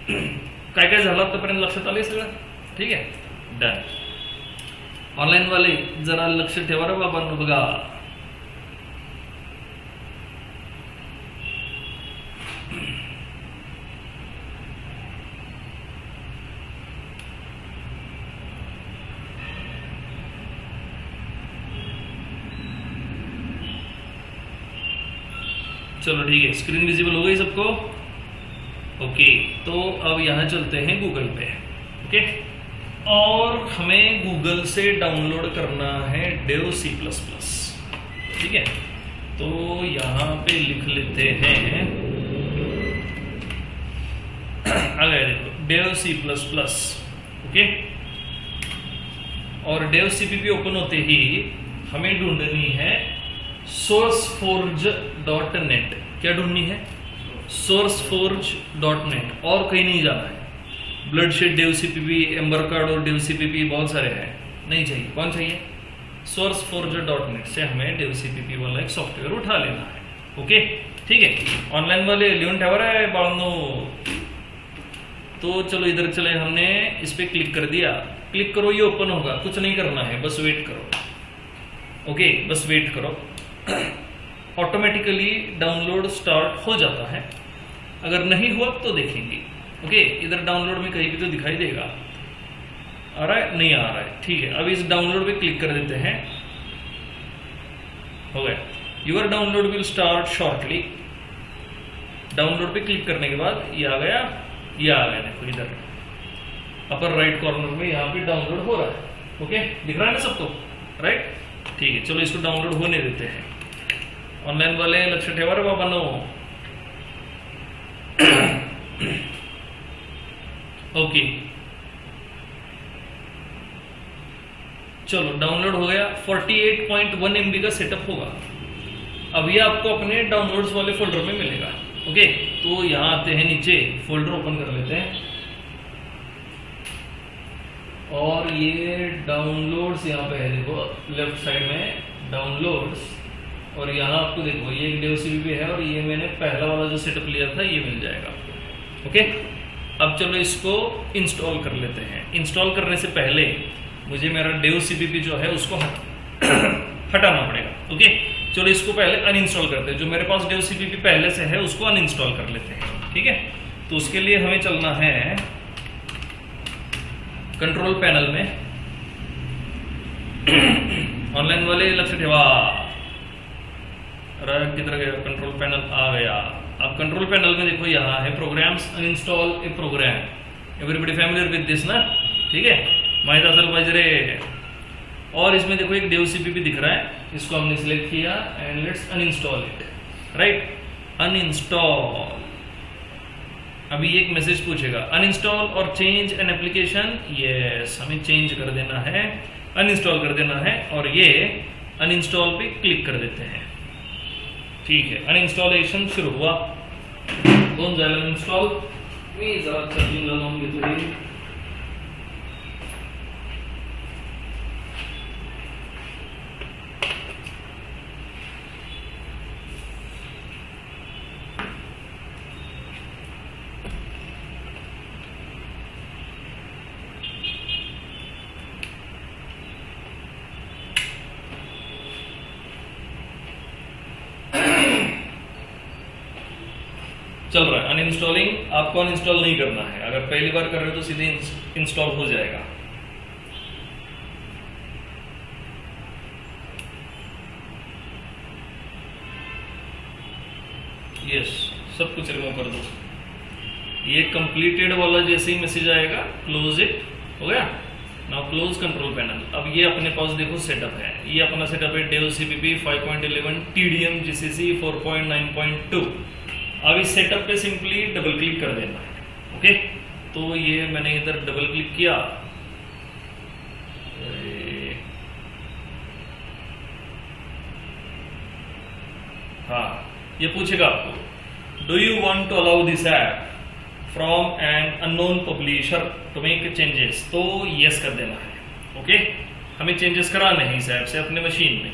S1: काय काय झालं आतापर्यंत लक्षात आले सगळं? ठीक आहे, डन। ऑनलाईन वाले जरा लक्ष ठेवा रे बाबांनो, बघा चलो ठीक है, स्क्रीन विजिबल हो गई सबको? ओके, तो अब यहाँ चलते हैं गूगल पे। ओके, और हमें गूगल से डाउनलोड करना है डेव C++। ठीक है, तो यहाँ पे लिख लेते हैं, आ गया देखो डेव C++। ओके, और डेव CPP ओपन होते ही हमें ढूंढनी है sourceforge.net। क्या ढूंढनी है? sourceforge.net, और कहीं नहीं जाना है। Bloodshed Dev CPP, Embarcadero और डेव CPP बहुत सारे हैं, नहीं चाहिए। कौन चाहिए? sourceforge.net से हमें डेव CPP वाला एक सॉफ्टवेयर उठा लेना है। ओके ठीक है, ऑनलाइन वाले लियोन टावर है बांधो। तो चलो इधर चले, हमने इस पे क्लिक कर दिया। क्लिक करो, ये ओपन होगा, कुछ नहीं करना है, बस वेट करो। ओके, बस वेट करो, ऑटोमेटिकली डाउनलोड स्टार्ट हो जाता है। अगर नहीं हुआ तो देखेंगे। ओके, इधर डाउनलोड में कहीं भी तो दिखाई देगा। आ रहा है? नहीं आ रहा है, ठीक है। अब इस डाउनलोड पे क्लिक कर देते हैं, हो गया। Your download will start shortly. Download पे क्लिक करने के बाद ये आ गया, ये आ गया, देखो इधर अपर राइट कॉर्नर में यहाँ पे डाउनलोड हो रहा है। ओके, दिख रहा है ना सबको? राइट, ठीक है। चलो इसको डाउनलोड होने देते हैं। ऑनलाइन वाले लक्ष्य ठेवा रे बाबा नो। ओके, चलो डाउनलोड हो गया। 48.1 MB का सेटअप होगा। अब ये आपको अपने डाउनलोड्स वाले फोल्डर में मिलेगा। ओके, तो यहाँ आते हैं नीचे, फोल्डर ओपन कर लेते हैं, और ये डाउनलोड्स यहाँ पे है, देखो लेफ्ट साइड में डाउनलोड्स, और यहाँ आपको देखो ये एक डेव CPP है, और ये मैंने पहला वाला जो सेटअप लिया था ये मिल जाएगा। ओके, अब चलो इसको इंस्टॉल कर लेते हैं। इंस्टॉल करने से पहले मुझे मेरा डेव CPP जो है उसको हटाना पड़ेगा। ओके, चलो इसको पहले अनइंस्टॉल करते हैं। जो मेरे पास डेव CPP पहले से है उसको अनइंस्टॉल कर लेते हैं। ठीक है, तो उसके लिए हमें चलना है कंट्रोल पैनल में। ऑनलाइन वाले लक्ष्य ठेवा, किधर गया? कंट्रोल पैनल आ गया। अब कंट्रोल पैनल में देखो यहाँ है programs, uninstall a program. Everybody familiar with this ना? ठीक है, माहित असल बजरे। और इसमें देखो एक डेव CPP दिख रहा है, इसको हमने सिलेक्ट किया and let's uninstall it. Right, uninstall. अभी एक मैसेज पूछेगा, अनइंस्टॉल और चेंज एन एप्लीकेशन। यस, हमें चेंज कर देना है, अनइंस्टॉल कर देना है, और ये अनइंस्टॉल पे क्लिक कर देते हैं। ठीक है, अनइंस्टॉलेशन शुरू हुआ। कौन जाएगा अनइंस्टॉल? मैं जरा चार्जिंग लगाऊंगी थोड़ी। चल रहा है अनइंस्टॉलिंग। आपको अनइंस्टॉल नहीं करना है, अगर पहली बार कर रहे हो तो सीधे इंस्टॉल हो जाएगा। यस, सब कुछ रिमूव कर दो। ये कंप्लीटेड वाला जैसे ही मैसेज आएगा, क्लोज इट। हो गया। Now close control panel. अब ये अपने पास देखो सेटअप है, ये अपना सेटअप है डेव CPP 5.11 TDM GCC 4.9.2। अब इस सेटअप पे सिंपली डबल क्लिक कर देना है। ओके, तो ये मैंने इधर डबल क्लिक किया। हाँ, ये पूछेगा आपको, do you want to allow this app from an unknown publisher to make changes? तो यस कर देना है। ओके, हमें चेंजेस कराने हैं इस ऐप से अपने मशीन में।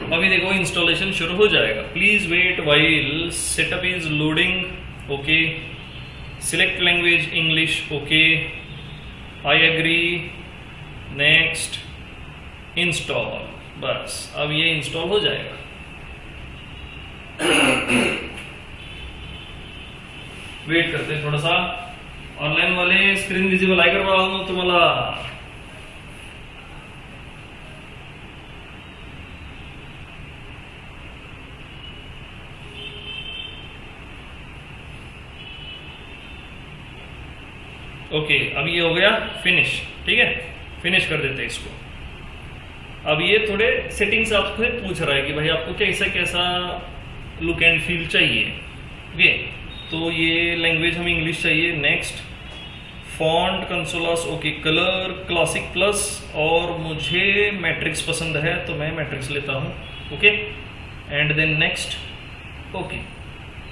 S1: अभी देखो इंस्टॉलेशन शुरू हो जाएगा। Please wait while setup is loading. Okay, select language English. Okay, I agree, next, install. बस अब ये इंस्टॉल हो जाएगा। वेट करते हैं थोड़ा सा। ऑनलाइन वाले स्क्रीन विजिबल आहे का तुम्हाला? ओके, अब ये हो गया फिनिश। ठीक है, फिनिश कर देते हैं इसको। अब ये थोड़े सेटिंग्स आपसे पूछ रहा है कि भाई आपको कैसा कैसा लुक एंड फील चाहिए। ओके, तो ये लैंग्वेज हमें इंग्लिश चाहिए। Next, font Consolas, okay, colour classic plus, और मुझे मैट्रिक्स पसंद है तो मैं मैट्रिक्स लेता हूँ। Okay, and then next. Okay,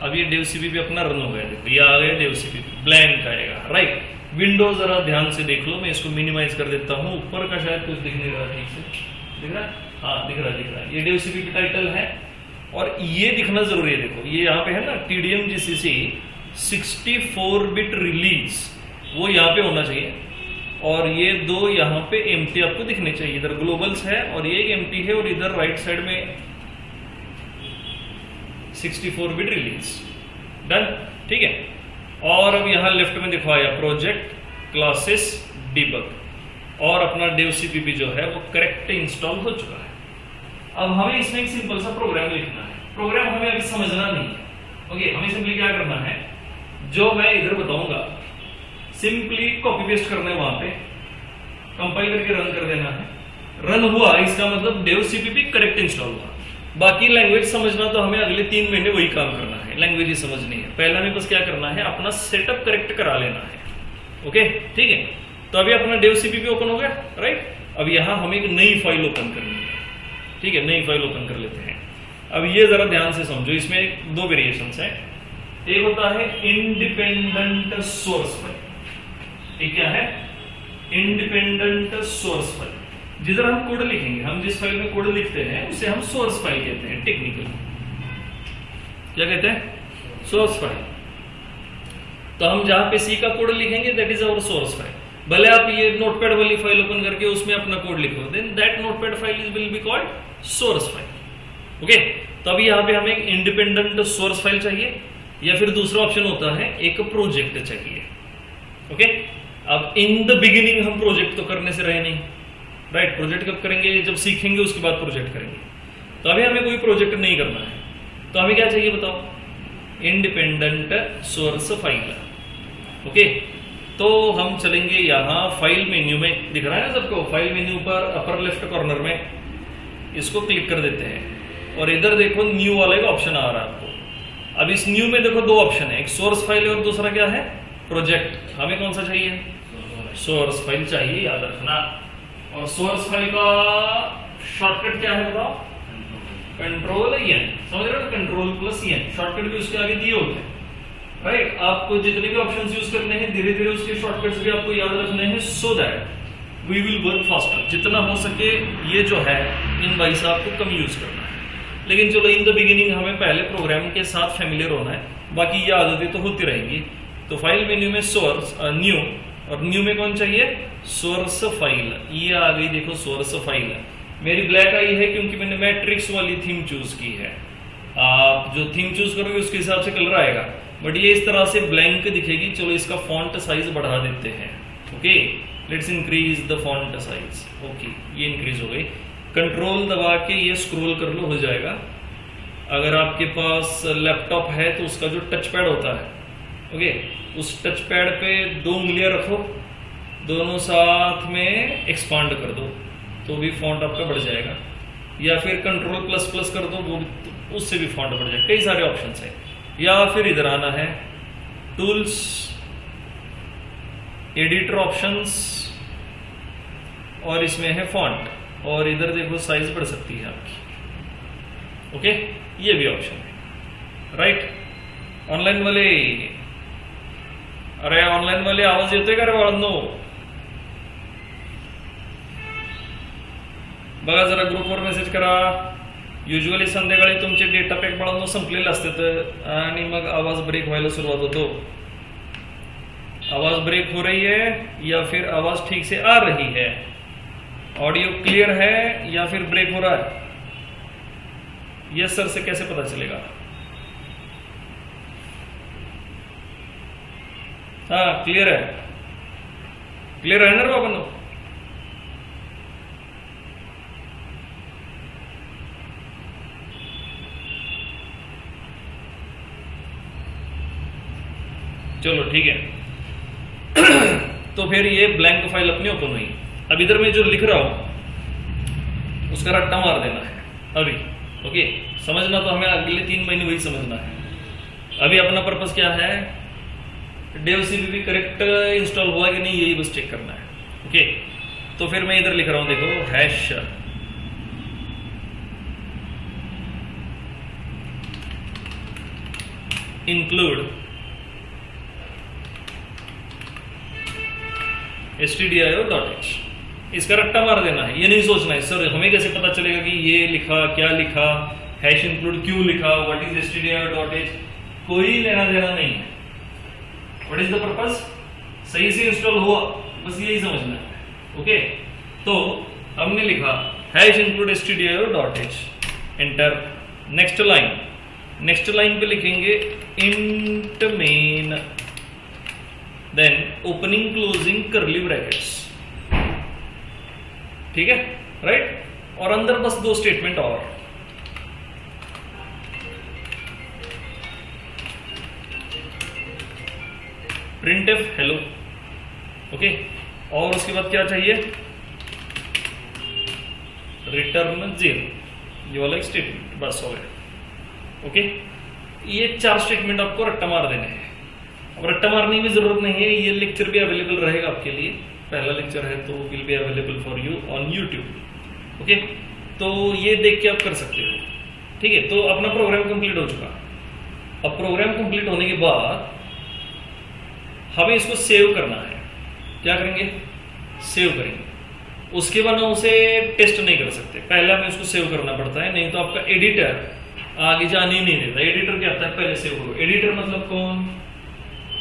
S1: अब ये डेव सीपीपी अपना रन हो गया। देखो ये आ गया डेव सीपीपी, ब्लैंक आएगा। राइट, विंडो जरा ध्यान से देख लो, मैं इसको मिनिमाइज कर देता हूँ। ऊपर का शायद कुछ दिख नहीं रहा ठीक से, दिख रहा है? हाँ दिख रहा है। ये डेव सीपीपी टाइटल है और ये दिखना जरूरी है। देखो ये यहाँ पे है ना, TDM GCC 64 बिट रिलीज, वो यहाँ पे होना चाहिए। और ये दो यहाँ पे एम्प्टी आपको दिखने चाहिए। इधर ग्लोबल्स है और ये एम्प्टी है, और इधर राइट साइड में 64 बिट रिलीज। डन, ठीक है। और अब यहाँ लेफ्ट में दिखवाया प्रोजेक्ट, क्लासेस, डिबग, और अपना डेव सीपीपी जो है वो करेक्ट इंस्टॉल हो चुका है। अब हमें इसमें एक सिंपल सा प्रोग्राम लिखना है। प्रोग्राम हमें अभी समझना नहीं है। ओके, हमें सिंपली क्या करना है, जो मैं इधर बताऊंगा सिंपली कॉपी पेस्ट करना है, वहां पे कंपाइल करके रन कर देना है। रन हुआ इसका मतलब डेव सीपीपी करेक्ट इंस्टॉल हुआ। बाकी लैंग्वेज समझना तो हमें अगले 3 महीने वही काम करना है, लैंग्वेज ही समझनी है। पहला हमें बस क्या करना है, अपना सेटअप करेक्ट करा लेना है। ओके, ठीक है। तो अभी अपना डेव सीपीपी ओपन हो गया। राइट, अब यहां हमें एक नई फाइल ओपन करनी है। ठीक है, नई फाइल ओपन कर लेते हैं। अब ये जरा ध्यान से समझो, इसमें 2 वेरिएशंस हैं। एक होता है इंडिपेंडेंट सोर्स फाइल। एक क्या है, इंडिपेंडेंट सोर्स फाइल। जिधर हम कोड लिखेंगे, हम जिस फाइल में कोड लिखते हैं उसे हम सोर्स फाइल कहते हैं। टेक्निकली क्या कहते हैं, सोर्स फाइल। तो हम जहां पे सी का कोड लिखेंगे that is our source file. भले आप ये नोटपैड वाली फाइल ओपन करके उसमें अपना कोड लिखो, then that notepad file will be called source file. Okay, तो अभी यहाँ पे हमें एक इंडिपेंडेंट सोर्स फाइल चाहिए, या फिर दूसरा ऑप्शन होता है एक प्रोजेक्ट चाहिए। ओके, अब इन द बिगिनिंग हम प्रोजेक्ट तो करने से रहे नहीं। राइट, प्रोजेक्ट कब करेंगे, जब सीखेंगे उसके बाद प्रोजेक्ट करेंगे। तो अभी हमें कोई प्रोजेक्ट नहीं करना है, तो हमें क्या चाहिए बताओ, इंडिपेंडेंट सोर्स फाइल। ओके, तो हम चलेंगे यहाँ फाइल मेन्यू में, दिख रहा है ना सबको, फाइल मेन्यू पर अपर लेफ्ट कॉर्नर में इसको क्लिक कर देते हैं, और इधर देखो न्यू वाले का ऑप्शन आ रहा है आपको। अब इस न्यू में देखो 2 ऑप्शन है, एक सोर्स फाइल है और दूसरा क्या है, प्रोजेक्ट। हमें कौन सा चाहिए, सोर्स फाइल चाहिए, याद रखना। और सोर्स फाइल का शॉर्टकट क्या है बताओ, कंट्रोल एन। समझ रहे हो, कंट्रोल प्लस एन, शॉर्टकट भी उसके आगे दिए होते हैं। राइट, आपको जितने भी ऑप्शंस यूज करने हैं धीरे धीरे उसके शॉर्टकट्स भी आपको याद रखने हैं, so that we will work faster. जितना हो सके ये जो है इन वाइस आपको कम यूज करना है। लेकिन चलो इन द बिगिनिंग हमें पहले प्रोग्राम के साथ फेमिलियर होना है, बाकी ये आदतें तो होती रहेंगी। तो फाइल मेन्यू में सोर्स, न्यू, और न्यू में कौन चाहिए, सोर्स फाइल। ये आ गई देखो सोर्स फाइल। मेरी ब्लैक आई है क्योंकि मैंने मैट्रिक्स वाली थीम चूज की है। आप जो थीम चूज करोगे उसके हिसाब से कलर आएगा, बट ये इस तरह से ब्लैंक दिखेगी। चलो इसका फॉन्ट साइज बढ़ा देते हैं। Okay, let's increase the font size. Okay, ये इंक्रीज हो गई। कंट्रोल दबा के ये स्क्रॉल कर लो, हो जाएगा। अगर आपके पास लैपटॉप है तो उसका जो टच पैड होता है, ओके, उस टच पैड पे 2 उंगलियां रखो, दोनों साथ में एक्सपांड कर दो तो भी फॉन्ट आपका बढ़ जाएगा, या फिर कंट्रोल प्लस प्लस कर दो, वो भी, उससे भी फॉन्ट बढ़ जाएगा। कई सारे ऑप्शंस हैं। या फिर इधर आना है, टूल्स, एडिटर ऑप्शंस, और इसमें है फॉन्ट, और इधर देखो साइज बढ़ सकती है आपकी। ओके, ये भी ऑप्शन है। राइट, ऑनलाइन वाले, अरे ऑनलाइन वाले आवाज येतोय का रे बाळांनो? बघा जरा ग्रुपवर मेसेज करा। युजली संध्याकाळी तुमचे डेटा पॅक बाळांनो संपलेले असतात आणि मग आवाज ब्रेक व्हायला सुरुवात होतो। आवाज ब्रेक हो रही है या फिर आवाज ठीक से आ रही है, ऑडियो क्लियर है या फिर ब्रेक हो रहा है? यस सर से कैसे पता चलेगा? हाँ क्लियर है, क्लियर है ना रे बाबांनो? चलो ठीक है। तो फिर ये ब्लैंक फाइल अपनी ओपन हुई। अब इधर मैं जो लिख रहा हूं उसका रट्टा मार देना है अभी। ओके, समझना तो हमें अगले 3 महीने वही समझना है। अभी अपना पर्पस क्या है, डेव सीपीपी करेक्ट इंस्टॉल हुआ कि नहीं, यही बस चेक करना है। ओके, तो फिर मैं इधर लिख रहा हूं, देखो हैश इंक्लूड stdio.h, इसका रट्टा मार देना है। ये नहीं सोचना है सर हमें कैसे पता चलेगा कि ये लिखा क्या लिखा, हैश इंक्लूड क्यों लिखा, व्हाट इज stdio.h, कोई लेना देना नहीं है। व्हाट इज द पर्पस, सही से इंस्टॉल हुआ, बस यही समझना है। ओके, तो हमने लिखा hash include stdio.h, enter. Next line पे लिखेंगे int main, then opening closing curly brackets. ठीक है, राइट। और अंदर बस 2 स्टेटमेंट और, printf हेलो। ओके, और उसके बाद क्या चाहिए, रिटर्न 0, ये वाला एक स्टेटमेंट, बस हो गया। ओके, ये 4 स्टेटमेंट आपको रट्टा मार देने हैं। अब रट्टा मारने की जरूरत नहीं है, ये लेक्चर भी अवेलेबल रहेगा आपके लिए, पहला लेक्चर है तो will be available for you on YouTube. Okay, तो ये देख के आप कर सकते हो। ठीक है, तो अपना प्रोग्राम कंप्लीट हो चुका। अब प्रोग्राम कंप्लीट होने के बाद हमें इसको सेव करना है। क्या करेंगे, सेव करेंगे। उसके बाद हम उसे टेस्ट नहीं कर सकते, पहले हमें उसको सेव करना पड़ता है, नहीं तो आपका एडिटर आगे जाने ही नहीं देता। एडिटर क्या आता है, पहले सेव करो। एडिटर मतलब कौन,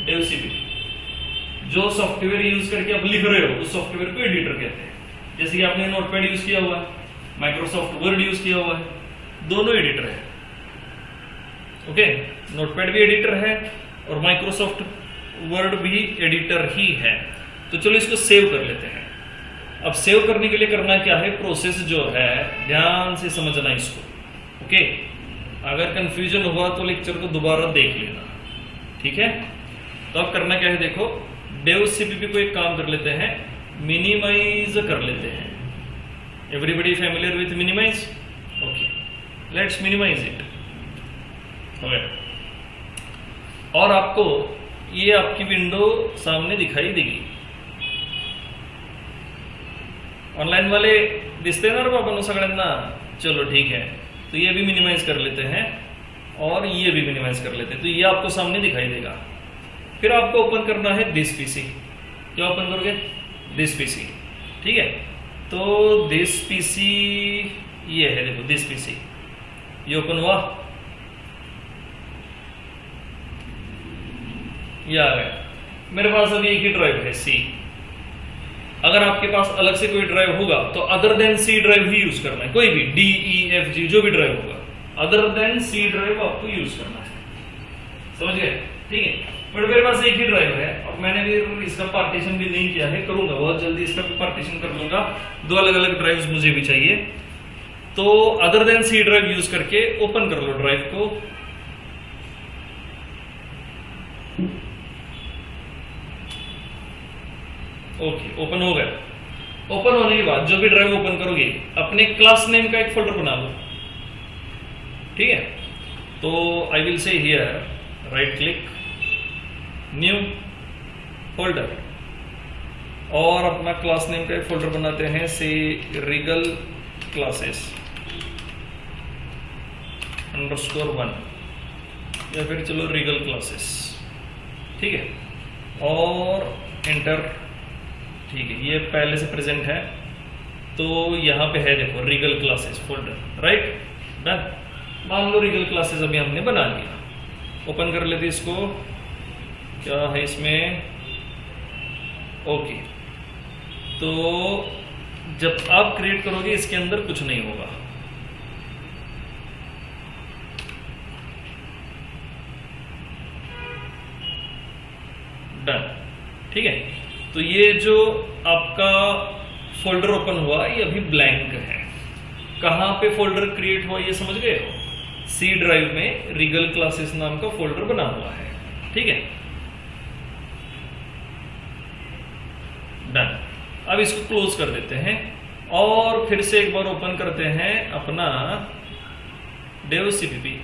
S1: डेव सीपीपी। जो सॉफ्टवेयर यूज करके आप लिख रहे हो उस सॉफ्टवेयर को एडिटर कहते हैं। जैसे कि आपने नोटपैड यूज किया हुआ है, माइक्रोसॉफ्ट वर्ड यूज किया हुआ है, दोनों एडिटर है। ओके, नोटपैड भी एडिटर है और माइक्रोसॉफ्ट वर्ड भी एडिटर ही है। तो चलो इसको सेव कर लेते हैं। अब सेव करने के लिए करना क्या है, प्रोसेस जो है ध्यान से समझना इसको। ओके, अगर कंफ्यूजन हुआ तो लेक्चर को दोबारा देख लेना। ठीक है, तो अब करना क्या है, देखो डेव सीपीपी को एक काम कर लेते हैं, मिनिमाइज कर लेते हैं। Everybody familiar with minimize, okay, let's minimize it. Okay, और आपको ये आपकी विंडो सामने दिखाई देगी। ऑनलाइन वाले दिसते ना रे बाबा सगळ्यांना, चलो ठीक है। तो ये भी मिनिमाइज कर लेते हैं और ये भी मिनिमाइज कर लेते हैं, तो ये आपको सामने दिखाई देगा। फिर आपको ओपन करना है दिस पीसी। क्या ओपन करोगे, दिस पीसी। ठीक है, तो दिस पीसी ये है, देखो दिस पीसी, ये ओपन हुआ, ये आ गया। मेरे पास अभी एक ही ड्राइव है, सी। अगर आपके पास अलग से कोई ड्राइव होगा तो अदर देन सी ड्राइव ही यूज करना है। कोई भी DEFG जो भी ड्राइव होगा, अदर देन सी ड्राइव आपको यूज करना है। समझ गए, ठीक है। बट मेरे पास एक ही ड्राइव है और मैंने भी इसका पार्टीशन भी नहीं किया है, करूंगा बहुत जल्दी, इसका भी पार्टीशन कर लूंगा। 2 अलग अलग ड्राइव्स मुझे भी चाहिए। तो other than C drive use करके ओपन कर लो ड्राइव को। ओके, ओपन हो गया। ओपन होने के बाद जो भी ड्राइव ओपन करोगे अपने क्लास नेम का एक फोल्डर बना लो। ठीक है, तो I will say here right click, new folder, और अपना क्लास नेम का एक फोल्डर बनाते हैं, से रिगल क्लासेस _1, या फिर चलो रिगल क्लासेस। ठीक है, और एंटर। ठीक है, ये पहले से प्रेजेंट है तो यहां पे है, देखो Regal classes folder, right, done. मान लो रिगल क्लासेस अभी हमने बना लिया। ओपन कर लेते इसको, क्या है इसमें, ओके। तो जब आप क्रिएट करोगे इसके अंदर कुछ नहीं होगा। डन, ठीक है। तो ये जो आपका फोल्डर ओपन हुआ ये अभी ब्लैंक है। कहां पे फोल्डर क्रिएट हुआ ये समझ गए हो, सी ड्राइव में रिगल क्लासेस नाम का फोल्डर बना हुआ है। ठीक है, डन। अब इसको क्लोज कर देते हैं और फिर से एक बार ओपन करते हैं अपना Dev CPP.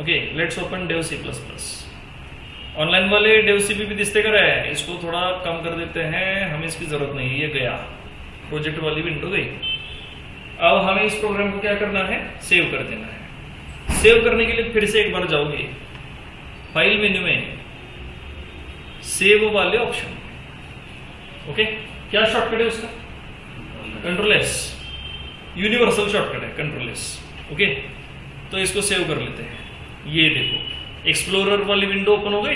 S1: Okay, let's open Dev C plus plus. Online वाले डेव सीपीपी दिखते कर रहे हैं, इसको थोड़ा कम कर देते हैं, हमें इसकी जरूरत नहीं है, ये गया, प्रोजेक्ट वाली विंडो गई। अब हमें इस प्रोग्राम को क्या करना है, सेव कर देना है। सेव करने के लिए फिर से एक बार जाओगे फाइल मेन्यू में, सेव वाले ऑप्शन। ओके, क्या शॉर्टकट है उसका, कंट्रोल एस, यूनिवर्सल शॉर्टकट है कंट्रोल एस। ओके, तो इसको सेव कर लेते हैं। ये देखो एक्सप्लोरर वाली विंडो ओपन हो गई।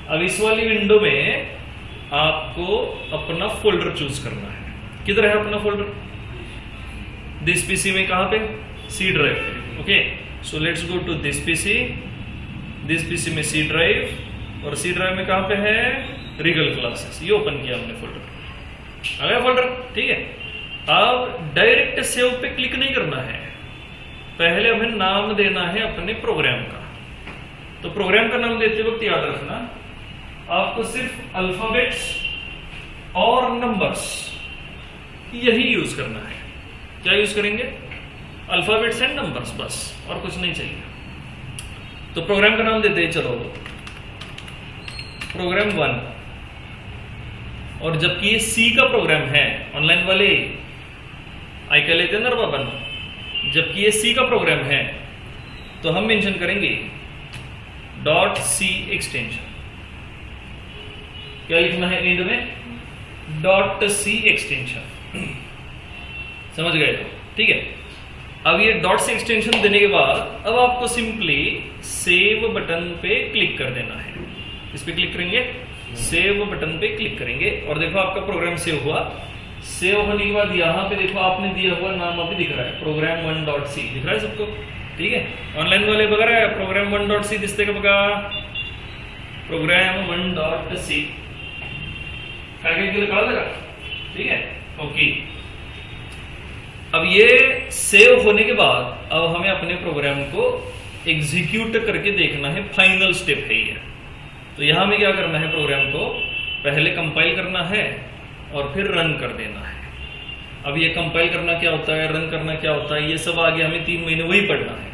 S1: अब इस वाली विंडो में आपको अपना फोल्डर चूज करना है। किधर है अपना फोल्डर, दिस पीसी में, कहां पे, सी ड्राइव पे। Okay, so let's go to this PC, this PC में सी ड्राइव, और सी ड्राइव में कहां पे है, रीगल क्लासेस, ये ओपन किया हमने फोल्डर, आ गया फोल्डर। ठीक है, अब डायरेक्ट सेव पे क्लिक नहीं करना है, पहले हमें नाम देना है अपने प्रोग्राम का। तो प्रोग्राम का नाम देते वक्त याद रखना, आपको सिर्फ अल्फाबेट्स और नंबर्स यही यूज करना है। क्या यूज करेंगे, अल्फाबेट्स एंड नंबर्स, बस, और कुछ नहीं चाहिए। तो प्रोग्राम का नाम देते हैं, चलो प्रोग्राम 1, और जबकि ये सी का प्रोग्राम है, ऑनलाइन वाले आई कह लेते हैं ना बाबा, जबकि ये सी का प्रोग्राम है तो हम मेंशन करेंगे .c एक्सटेंशन। क्या लिखना है एंड में, .c एक्सटेंशन। समझ गए तो ठीक है। अब ये .c एक्सटेंशन देने के बाद अब आपको सिंपली सेव बटन पे क्लिक कर देना है। इस पे क्लिक करेंगे, सेव बटन पे क्लिक करेंगे, और देखो आपका प्रोग्राम सेव हुआ। सेव होने के बाद यहाँ पे देखो आपने दिया हुआ नाम अभी दिख रहा है, प्रोग्राम 1.c दिख रहा है सबको। ठीक है, ऑनलाइन वाले वगैरह प्रोग्राम 1.c दिखते का बगा, प्रोग्राम 1.c आगे के लिए कहा लगा। ठीक है, ओके। अब ये सेव होने के बाद अब हमें अपने प्रोग्राम को एग्जीक्यूट करके देखना है, फाइनल स्टेप है ये। तो यहां में क्या करना है, प्रोग्राम को पहले कंपाइल करना है और फिर रन कर देना है। अब ये कंपाइल करना क्या होता है, रन करना क्या होता है, ये सब आगे हमें 3 महीने वही पढ़ना है।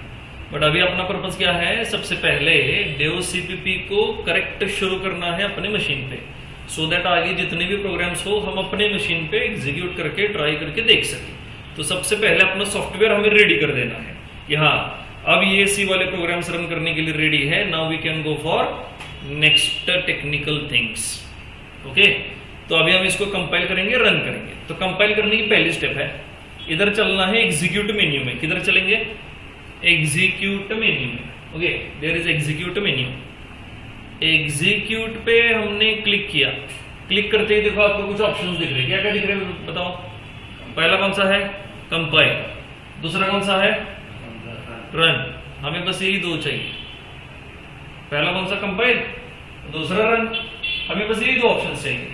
S1: बट अभी अपना पर्पस क्या है, सबसे पहले डेव सीपीपी को करेक्ट शुरू करना है अपने मशीन पे, सो दैट आगे जितने भी प्रोग्राम्स हो हम अपने मशीन पे एग्जीक्यूट करके ट्राई करके देख सकें। तो सबसे पहले अपना सॉफ्टवेयर हमें रेडी कर देना है। यहाँ अब ये सी वाले प्रोग्राम्स रन करने के लिए रेडी है। Now we can go for next technical things. Okay, तो अभी हम इसको कंपाइल करेंगे, रन करेंगे। तो कंपाइल करने की पहली स्टेप है, इधर चलना है एग्जीक्यूट मेन्यू में। किधर चलेंगे, एग्जीक्यूट मेन्यू में। Okay, there is execute menu. Execute पे हमने क्लिक किया, क्लिक करते ही देखो आपको कुछ ऑप्शंस दिख रहे हैं। क्या क्या दिख रहे हैं बताओ। पहला कौन सा है, कंपाइल। दूसरा कौन सा है, रन। हमें बस यही दो चाहिए, पहला कौन सा, कंपाइल, दूसरा रन। हमें बस यही दो ऑप्शन चाहिए।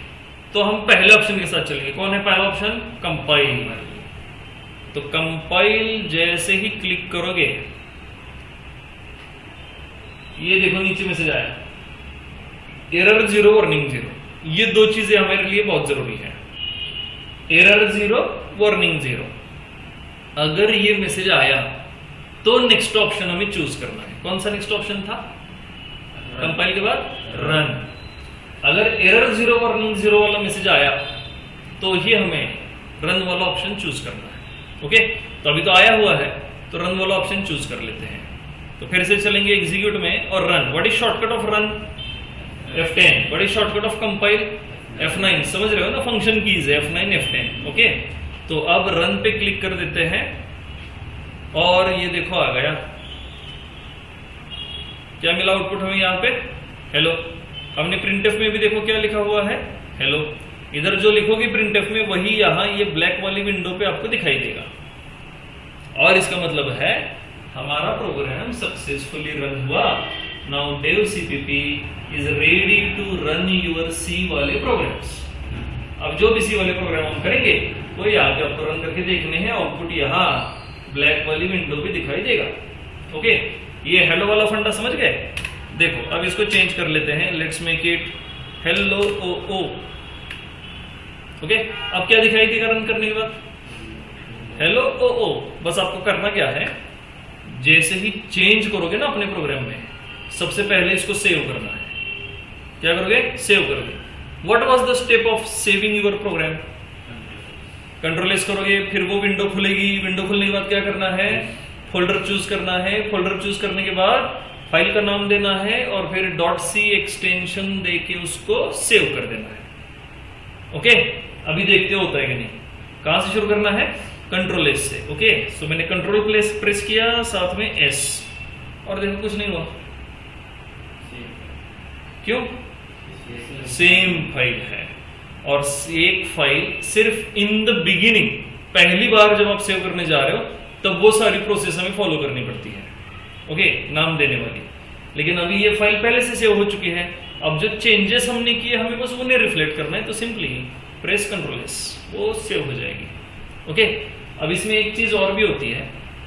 S1: तो हम पहले ऑप्शन के साथ चलेंगे। कौन है पहला ऑप्शन, कंपाइल। तो कंपाइल जैसे ही क्लिक करोगे, ये देखो नीचे मैसेज आया, एरर 0 वार्निंग 0। ये दो चीजें हमारे लिए बहुत जरूरी है, एरर 0 वार्निंग 0। अगर ये मैसेज आया तो नेक्स्ट ऑप्शन हमें चूज करना है। कौन सा नेक्स्ट ऑप्शन था, कंपाइल के बाद रन। अगर एरर 0 वार्निंग 0 वाला मैसेज आया तो ये हमें रन वाला ऑप्शन चूज करना है। ओके, तो अभी तो आया हुआ है तो रन वाला ऑप्शन चूज कर लेते हैं। तो फिर से चलेंगे एग्जीक्यूट में और run. What is shortcut of run, F10। What is shortcut of compile, F9। समझ रहे हो ना, फंक्शन कीज है F9 F10। ओके, तो अब रन पे क्लिक कर देते हैं और ये देखो आ गया। क्या मिला आउटपुट हमें यहाँ पे, हेलो। हमने प्रिंटफ में भी देखो क्या लिखा हुआ है, हेलो। इधर जो लिखोगे प्रिंटफ में वही यहाँ ये ब्लैक वाली विंडो पे आपको दिखाई देगा, और इसका मतलब है हमारा प्रोग्राम सक्सेसफुली रन हुआ। Now Dev CPP is ready to run your C वाले प्रोग्राम्स। अब जो भी सी वाले प्रोग्राम हम करेंगे वो यहाँ पे आपको रन करके देखने हैं। आउटपुट यहाँ ब्लैक वाली विंडो पे दिखाई देगा। ओके, ये हेलो वाला फंडा समझ गए। देखो अब इसको चेंज कर लेते हैं, let's make it hello O O. Okay, अब क्या दिखाई देगा रन करने के बाद? Hello O O. बस आपको करना क्या है, जैसे ही चेंज करोगे ना अपने प्रोग्राम में, सबसे पहले इसको सेव करना है। क्या करोगे? सेव करोगे। What was the step of saving your program? Control S करोगे, फिर वो विंडो खुलेगी। विंडो खुलने के बाद क्या करना है? फोल्डर चूज करना है। फोल्डर चूज करने के बाद फाइल का नाम देना है और फिर .c एक्सटेंशन देके उसको सेव कर देना है। ओके, अभी देखते होता है कि नहीं। कहां से शुरू करना है? कंट्रोल एस से। ओके, सो मैंने कंट्रोल प्रेस किया, साथ में एस, और देखो कुछ नहीं हुआ। क्यों? सेम फाइल है, और एक फाइल सिर्फ इन द बिगिनिंग, पहली बार जब आप सेव करने जा रहे हो तब वो सारी प्रोसेस हमें फॉलो करनी पड़ती है। ओके, नाम देने वाली। लेकिन अभी ये फाइल पहले से सेव हो चुकी है, अब जो चेंजेस हमने किए हमें बस उन्हें रिफ्लेक्ट करना है, तो सिंपली प्रेस कंट्रोल एस, वो सेव हो जाएगी। ओके, अब इसमें एक चीज और भी होती है,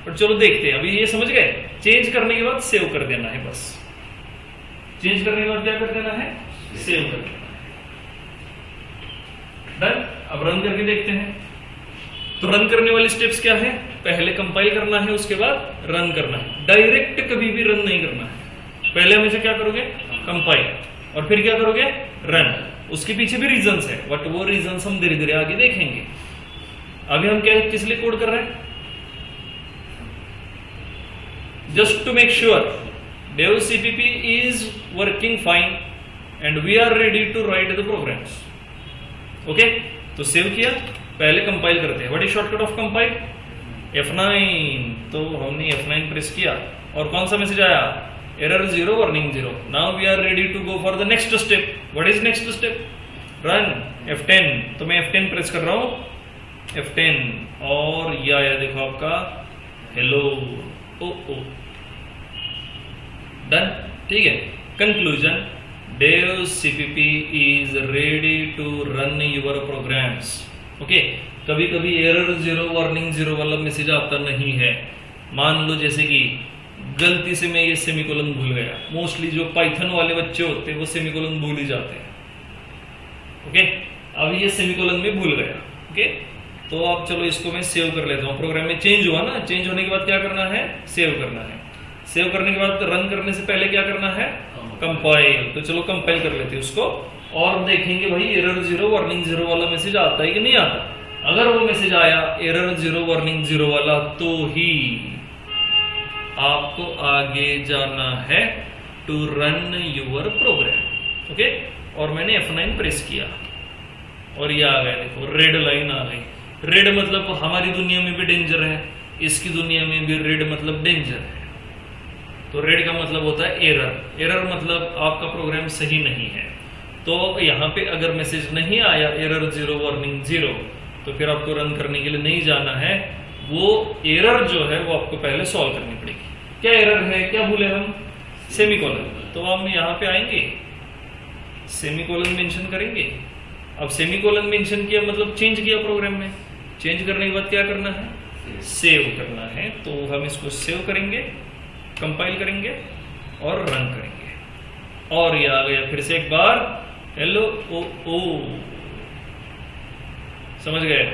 S1: पर चलो देखते हैं। अभी ये समझ गए, चेंज करने के बाद सेव कर देना है। बस चेंज करने के बाद क्या कर देना है? सेव कर देना है। डन। अब रन करके देखते हैं। तो रन करने वाली स्टेप्स क्या है? पहले कंपाइल करना है, उसके बाद रन करना है। डायरेक्ट कभी भी रन नहीं करना है। पहले हमेशा क्या करोगे? कंपाइल, और फिर क्या करोगे? रन। उसके पीछे भी रीजंस है, बट वो रीजंस हम धीरे धीरे आगे देखेंगे। अभी हम क्या, किस लिए कोड कर रहे हैं? Just to make sure dev cpp is working fine and we are ready to write the programs. Okay, तो सेव किया, पहले कंपाइल करते हैं। What is shortcut of compile? F9। तो हमने F9 प्रेस किया, और कौन सा मैसेज आया? Error 0 warning 0। Now we are ready to go for the next step. What is next step? Run F10। तो मैं F10 प्रेस कर रहा हूं, F10, और ये आया देखो आपका हेलो ओ ओ। डन, ठीक है। Conclusion, dev cpp is ready to run your programs. Okay, कभी कभी एरर 0 वार्निंग 0 वाला मैसेज आता नहीं है। मान लो जैसे कि गलती से मैं ये सेमीकोलन भूल गया। मोस्टली जो पाइथन वाले बच्चे होते हैं वो सेमीकोलन भूल ही जाते हैं। ओके, अब ये सेमीकोलन में भूल गया। ओके, तो अब चलो इसको मैं सेव कर लेता हूँ। प्रोग्राम में चेंज हुआ ना, चेंज होने के बाद क्या करना है? सेव करना है। सेव करने के बाद रन करने से पहले क्या करना है? कंपाइल। तो चलो कंपाइल कर लेते हैं उसको, और देखेंगे भाई एरर 0 वार्निंग 0 वाला मैसेज आता है कि नहीं आता। अगर वो मैसेज आया एरर 0 वार्निंग 0 वाला, तो ही आपको आगे जाना है to run your program. Okay, और मैंने F9 प्रेस किया, और ये आ गया देखो, रेड लाइन आ गई। रेड मतलब हमारी दुनिया में भी डेंजर है, इसकी दुनिया में भी रेड मतलब डेंजर है। तो रेड का मतलब होता है एरर। एरर मतलब आपका प्रोग्राम सही नहीं है। तो यहाँ पे अगर मैसेज नहीं आया एरर 0 वार्निंग 0, तो फिर आपको रन करने के लिए नहीं जाना है। वो एरर जो है वो आपको पहले सॉल्व करनी पड़ेगी। क्या एरर है? क्या भूले हम? सेमीकोलन। तो हम यहाँ पे आएंगे, सेमीकोलन मेंशन करेंगे। अब सेमीकोलन मेंशन किया मतलब चेंज किया प्रोग्राम में। चेंज करने के बाद क्या करना है? सेव करना है। तो हम इसको सेव करेंगे, कंपाइल करेंगे और रन करेंगे, और ये आ गया फिर से एक बार हेलो ओ ओ। समझ गए?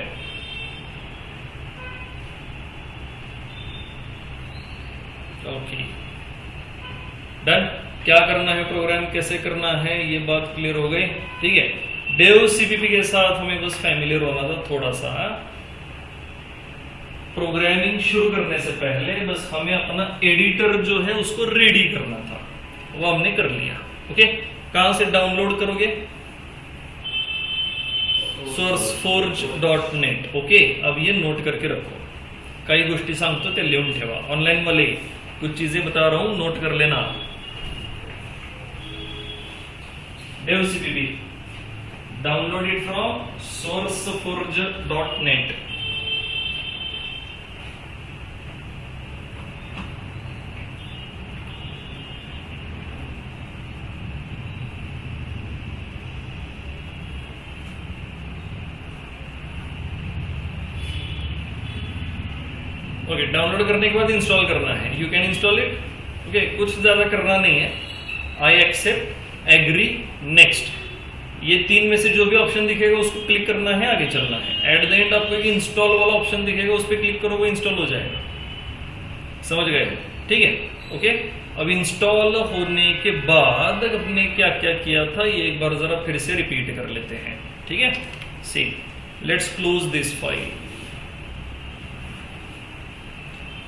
S1: Okay, done. क्या करना है, प्रोग्राम कैसे करना है, ये बात क्लियर हो गई। ठीक है, dev cpp के साथ हमें बस फैमिलियर होना था थोड़ा सा। प्रोग्रामिंग शुरू करने से पहले बस हमें अपना एडिटर जो है उसको रेडी करना था, वो हमने कर लिया। ओके, कहां से डाउनलोड करोगे? sourceforge.net। ओके, अब ये नोट करके रखो। काही गोष्टी सांगतो ते लिहून ठेवा। ऑनलाइन वाले कुछ चीजें बता रहा हूं, नोट कर लेना। dev cpp, download it from sourceforge.net। Okay, download करने के बाद इंस्टॉल करना है। You can install it. Okay, कुछ ज्यादा करना नहीं है। आई एक्सेप्ट, एग्री, नेक्स्ट, ये तीन में से जो भी ऑप्शन दिखेगा उसको क्लिक करना है, आगे चलना है। एट द एंड आपको एक इंस्टॉल वाला ऑप्शन दिखेगा, उस पर क्लिक करो, वो इंस्टॉल हो जाएगा। समझ गए? ठीक है, ओके। अब इंस्टॉल होने के बाद अपने क्या क्या किया था ये एक बार जरा फिर से रिपीट कर लेते हैं। ठीक है, see let's close this file.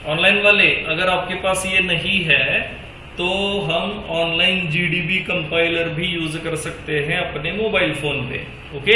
S1: Online वाले अगर आपके पास ये नहीं है तो हम ऑनलाइन GDB कंपाइलर भी यूज कर सकते हैं अपने मोबाइल फोन पे। ओके,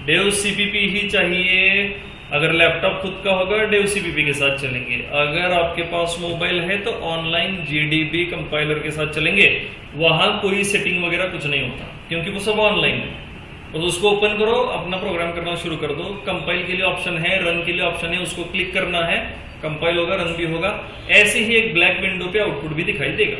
S1: डेव CPP ही चाहिए। अगर लैपटॉप खुद का होगा डेव CPP के साथ चलेंगे, अगर आपके पास मोबाइल है तो ऑनलाइन GDB कंपाइलर के साथ चलेंगे। वहां कोई सेटिंग वगैरह कुछ नहीं होता क्योंकि वो सब ऑनलाइन है। तो उसको ओपन करो, अपना प्रोग्राम करना शुरू कर दो। कंपाइल के लिए ऑप्शन है, रन के लिए ऑप्शन है, उसको क्लिक करना है, कंपाइल होगा, रन भी होगा। ऐसे ही एक ब्लैक विंडो पे आउटपुट भी दिखाई देगा,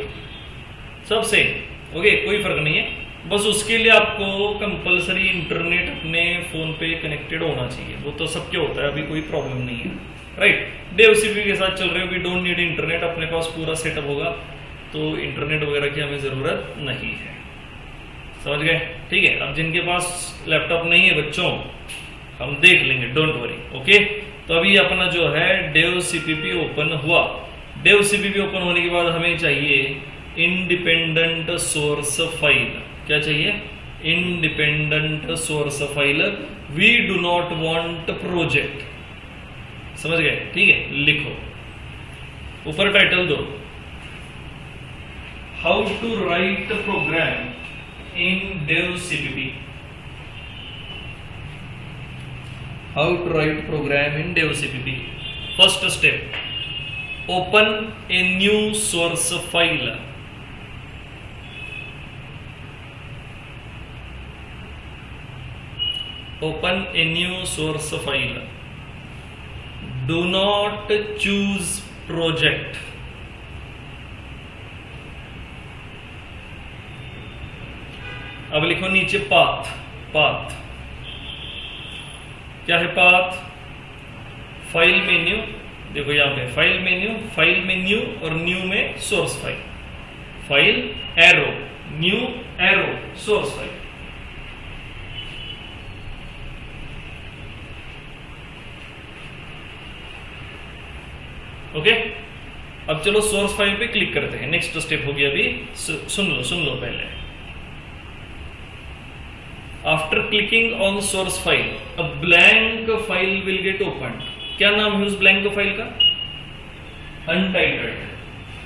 S1: सब सेम। ओके, कोई फर्क नहीं है। बस उसके लिए आपको कंपलसरी इंटरनेट अपने फोन पे कनेक्टेड होना चाहिए। वो तो सबके होता है, अभी कोई प्रॉब्लम नहीं है, राइट। डेव CPP के साथ चल रहे हो, वी डोंट नीड इंटरनेट, अपने पास पूरा सेटअप होगा तो इंटरनेट वगैरह की हमें जरूरत नहीं है। समझ गए? ठीक है। अब जिनके पास लैपटॉप नहीं है बच्चों, हम देख लेंगे, डोंट वरी। ओके, तो अभी अपना जो है डेव CPP ओपन हुआ। डेव CPP ओपन होने के बाद हमें चाहिए इंडिपेंडेंट सोर्स फाइल। क्या चाहिए? Independent source file. We do not want project. समझ गए? ठीक है, लिखो, ऊपर टाइटल दो, how to write program in Dev CPP। How to write program in Dev CPP। First step, open a new source file. Open a new source file. Do not choose project. अब लिखो नीचे पाथ। पाथ क्या है? पाथ फाइल मेन्यू, देखो यहां पे फाइल मेन्यू, फाइल में न्यू और न्यू में source file, file arrow, new arrow, source file. Okay, अब चलो सोर्स फाइल पे क्लिक करते हैं। नेक्स्ट स्टेप हो गया अभी, सुन लो पहले। After clicking on source file, a blank file will get open. क्या नाम है उस ब्लैंक फाइल का? अनटाइटल्ड।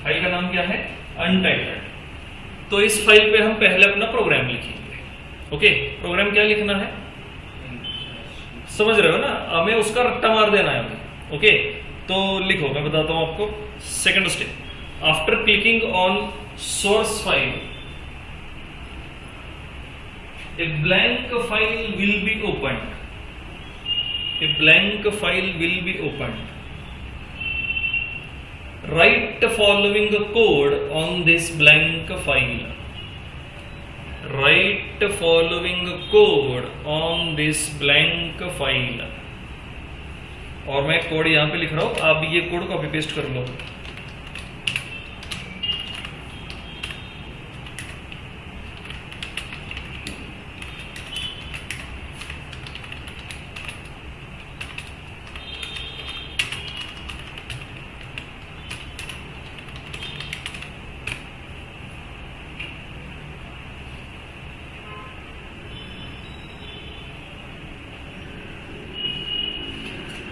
S1: फाइल का नाम क्या है? अनटाइटल्ड। तो इस फाइल पे हम पहले अपना प्रोग्राम लिखेंगे। ओके, प्रोग्राम क्या लिखना है? समझ रहे हो ना? हमें उसका रट्टा मार देना है अभी। ओके, तो लिखो, मैं बताता हूं आपको। Second step, after clicking on source file, a blank file will be open. A blank file will be open. Right following code on this blank file. Right following code on this blank file. और मैं कोड यहां पे लिख रहा हूं, आप ये कोड कॉपी पेस्ट कर लो।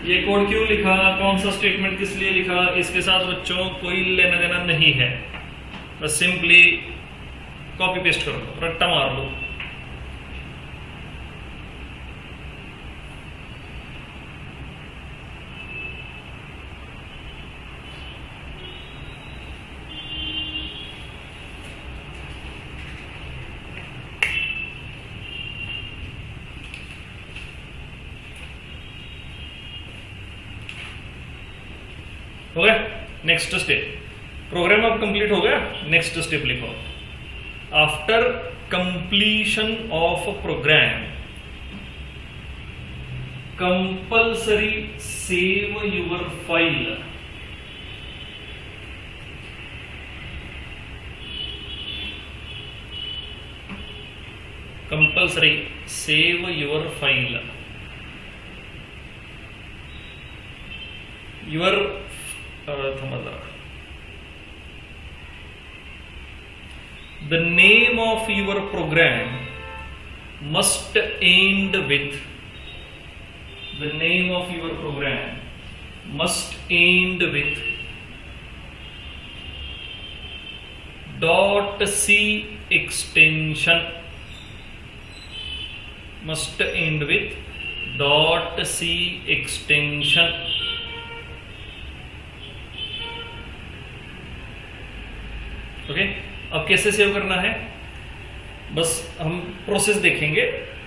S1: ये कोड क्यों लिखा, कौन सा स्टेटमेंट किस लिए लिखा, इसके साथ बच्चों कोई लेना देना नहीं है। बस सिंपली कॉपी पेस्ट कर लो, रट्टा मार लो। हो गया? नेक्स्ट स्टेप, प्रोग्राम अब कंप्लीट हो गया। नेक्स्ट स्टेप लिखो, after completion of program compulsory save your file. Compulsory save your file, your the name of your program must end with, the name of your program must end with .c extension, must end with .c extension. Okay, अब कैसे सेव करना है, बस हम प्रोसेस देखेंगे,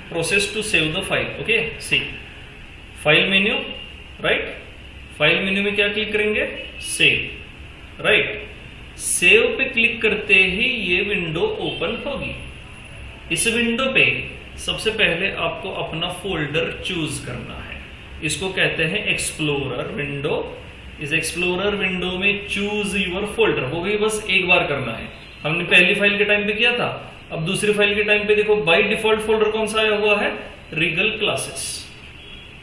S1: process to save the file. Okay, see file menu, right, file menu में क्या क्लिक करेंगे, सेव, राइट. सेव पे क्लिक करते ही ये विंडो ओपन होगी. इस विंडो पे सबसे पहले आपको अपना फोल्डर चूज करना है, इसको कहते हैं एक्सप्लोरर विंडो. इस एक्सप्लोरर विंडो में चूज यूर फोल्डर, वो भी बस एक बार करना है. हमने पहली फाइल के टाइम पे किया था, अब दूसरी फाइल के टाइम पे देखो बाय डिफॉल्ट फोल्डर कौन सा आया हुआ है, रिगल क्लासेस.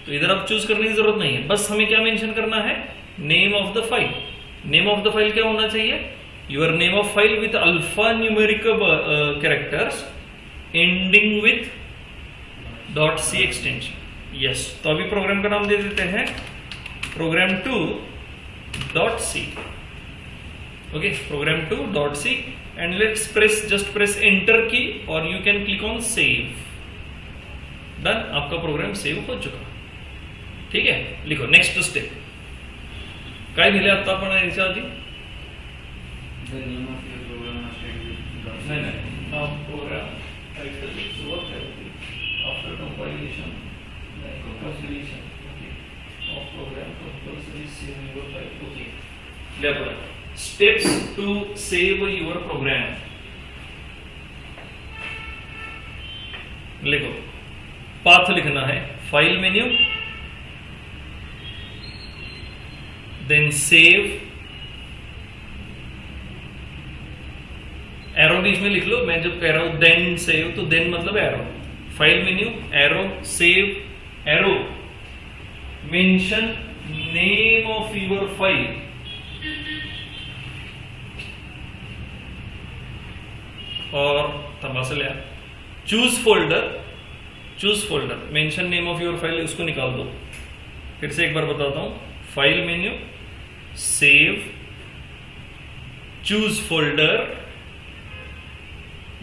S1: तो इधर अब चूज करने की जरूरत नहीं है, बस हमें क्या मेंशन करना है, name of the file. Name of the file क्या होना चाहिए, your name of file with alpha numeric characters ending with .c extension. Yes, तो अभी प्रोग्राम का नाम दे देते हैं program2.c. okay, program2.c and let's just press enter key or you can click on save. Done, आपका प्रोग्राम सेव हो चुका. ठीक है, लिखो नेक्स्ट स्टेप. काय दिले आता आपण याच्या आधी, नाही प्रोग्राम सुरुवात करायची after compilation, compilation of program compulsory save your file. Okay, level steps to save your program. लिखो, पाथ लिखना है, file menu, then save, arrow बीच में लिख लो. मैं जब कह रहा हूं देन सेव, तो देन मतलब arrow. File menu, arrow, save, arrow, mention name of your file, और तमाशा लिया choose folder, choose folder, mention name of your file, उसको निकाल दो. फिर से एक बार बताता हूं, file menu, save, choose folder,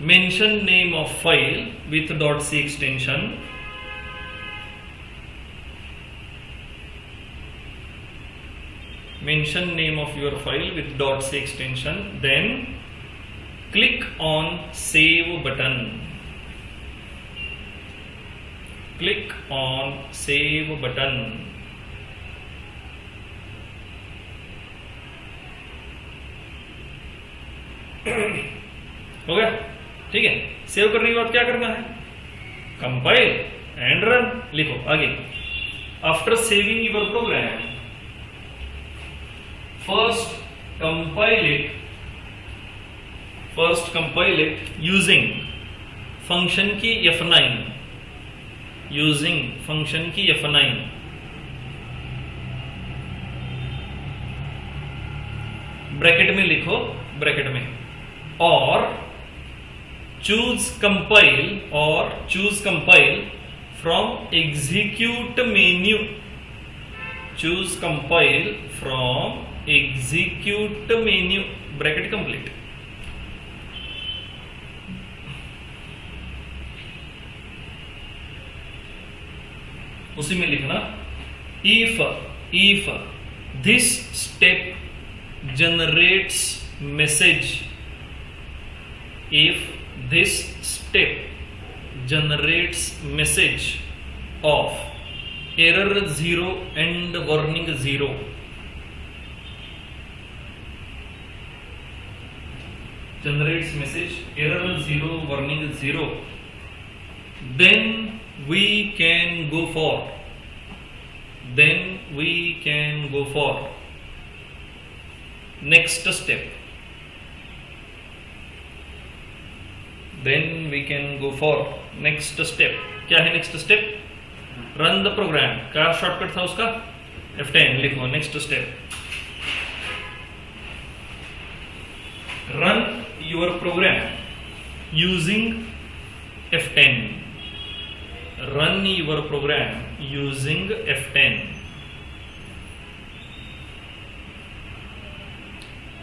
S1: mention name of file with .c extension, mention name of your file with .c extension, then click on save button, click on save button. हो गया, ठीक है. सेव करने के बाद क्या करना है, कंपाइल एंड रन. लिखो आगे, after saving your program first compile it using function की F9, using function की F9. ब्रैकेट में लिखो, ब्रैकेट में, और choose compile from execute menu, choose compile from execute menu, bracket complete. उसी में लिखना, if this step generates message, if this step generates message of error 0 and warning 0, generates message error 0 warning 0, then we can go for next step. Then we can go for next step. क्या है next step? Run the program. क्या शॉर्टकट था उसका? F10. लिखो next step. Run your program using F10. Run your program using F10.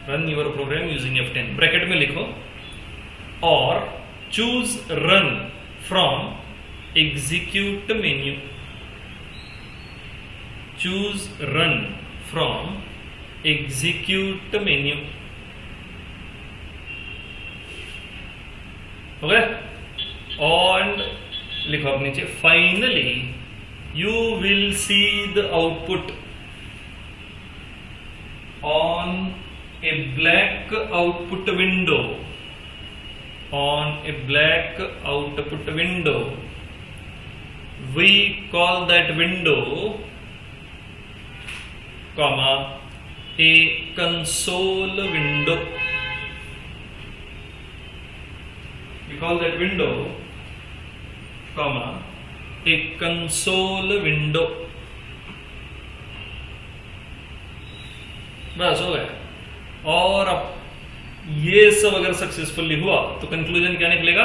S1: Run your program using F10. Bracket में लिखो और choose run from execute menu. Choose run from execute menu. हो गया? और लिखो अब नीचे finally you will see the output on a black output window. On a black output window. We call that window, comma, a console window. We call that window, comma, a console window. बस हो गया. और अब ये सब अगर सक्सेसफुली हुआ तो कंक्लूजन क्या निकलेगा?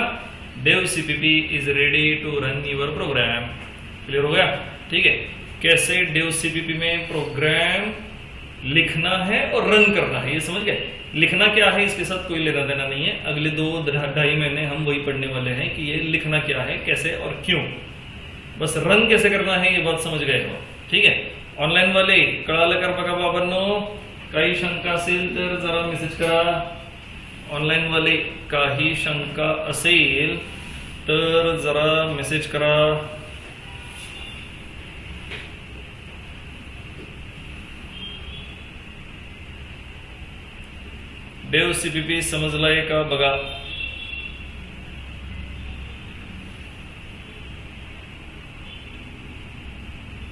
S1: Dev CPP is ready to run your program. Clear हो गया? ठीक है. कैसे डेव सीपीपी में प्रोग्राम लिखना है और रन करना है, ये समझ गए. लिखना क्या है इसके साथ कोई लेना देना नहीं है. अगले 2-2.5 महीने हम वही पढ़ने वाले हैं कि ये लिखना क्या है, कैसे और क्यों. बस रन कैसे करना है ये बात समझ गए हो. ठीक है. ऑनलाइन वाले कळालं कर बघा बाबांनो. काही शंका असेल तर जरा मेसेज करा. ऑनलाइन वाले काही शंका असेल तर जरा मेसेज करा. डेव सीपीपी समजलाय का बघा.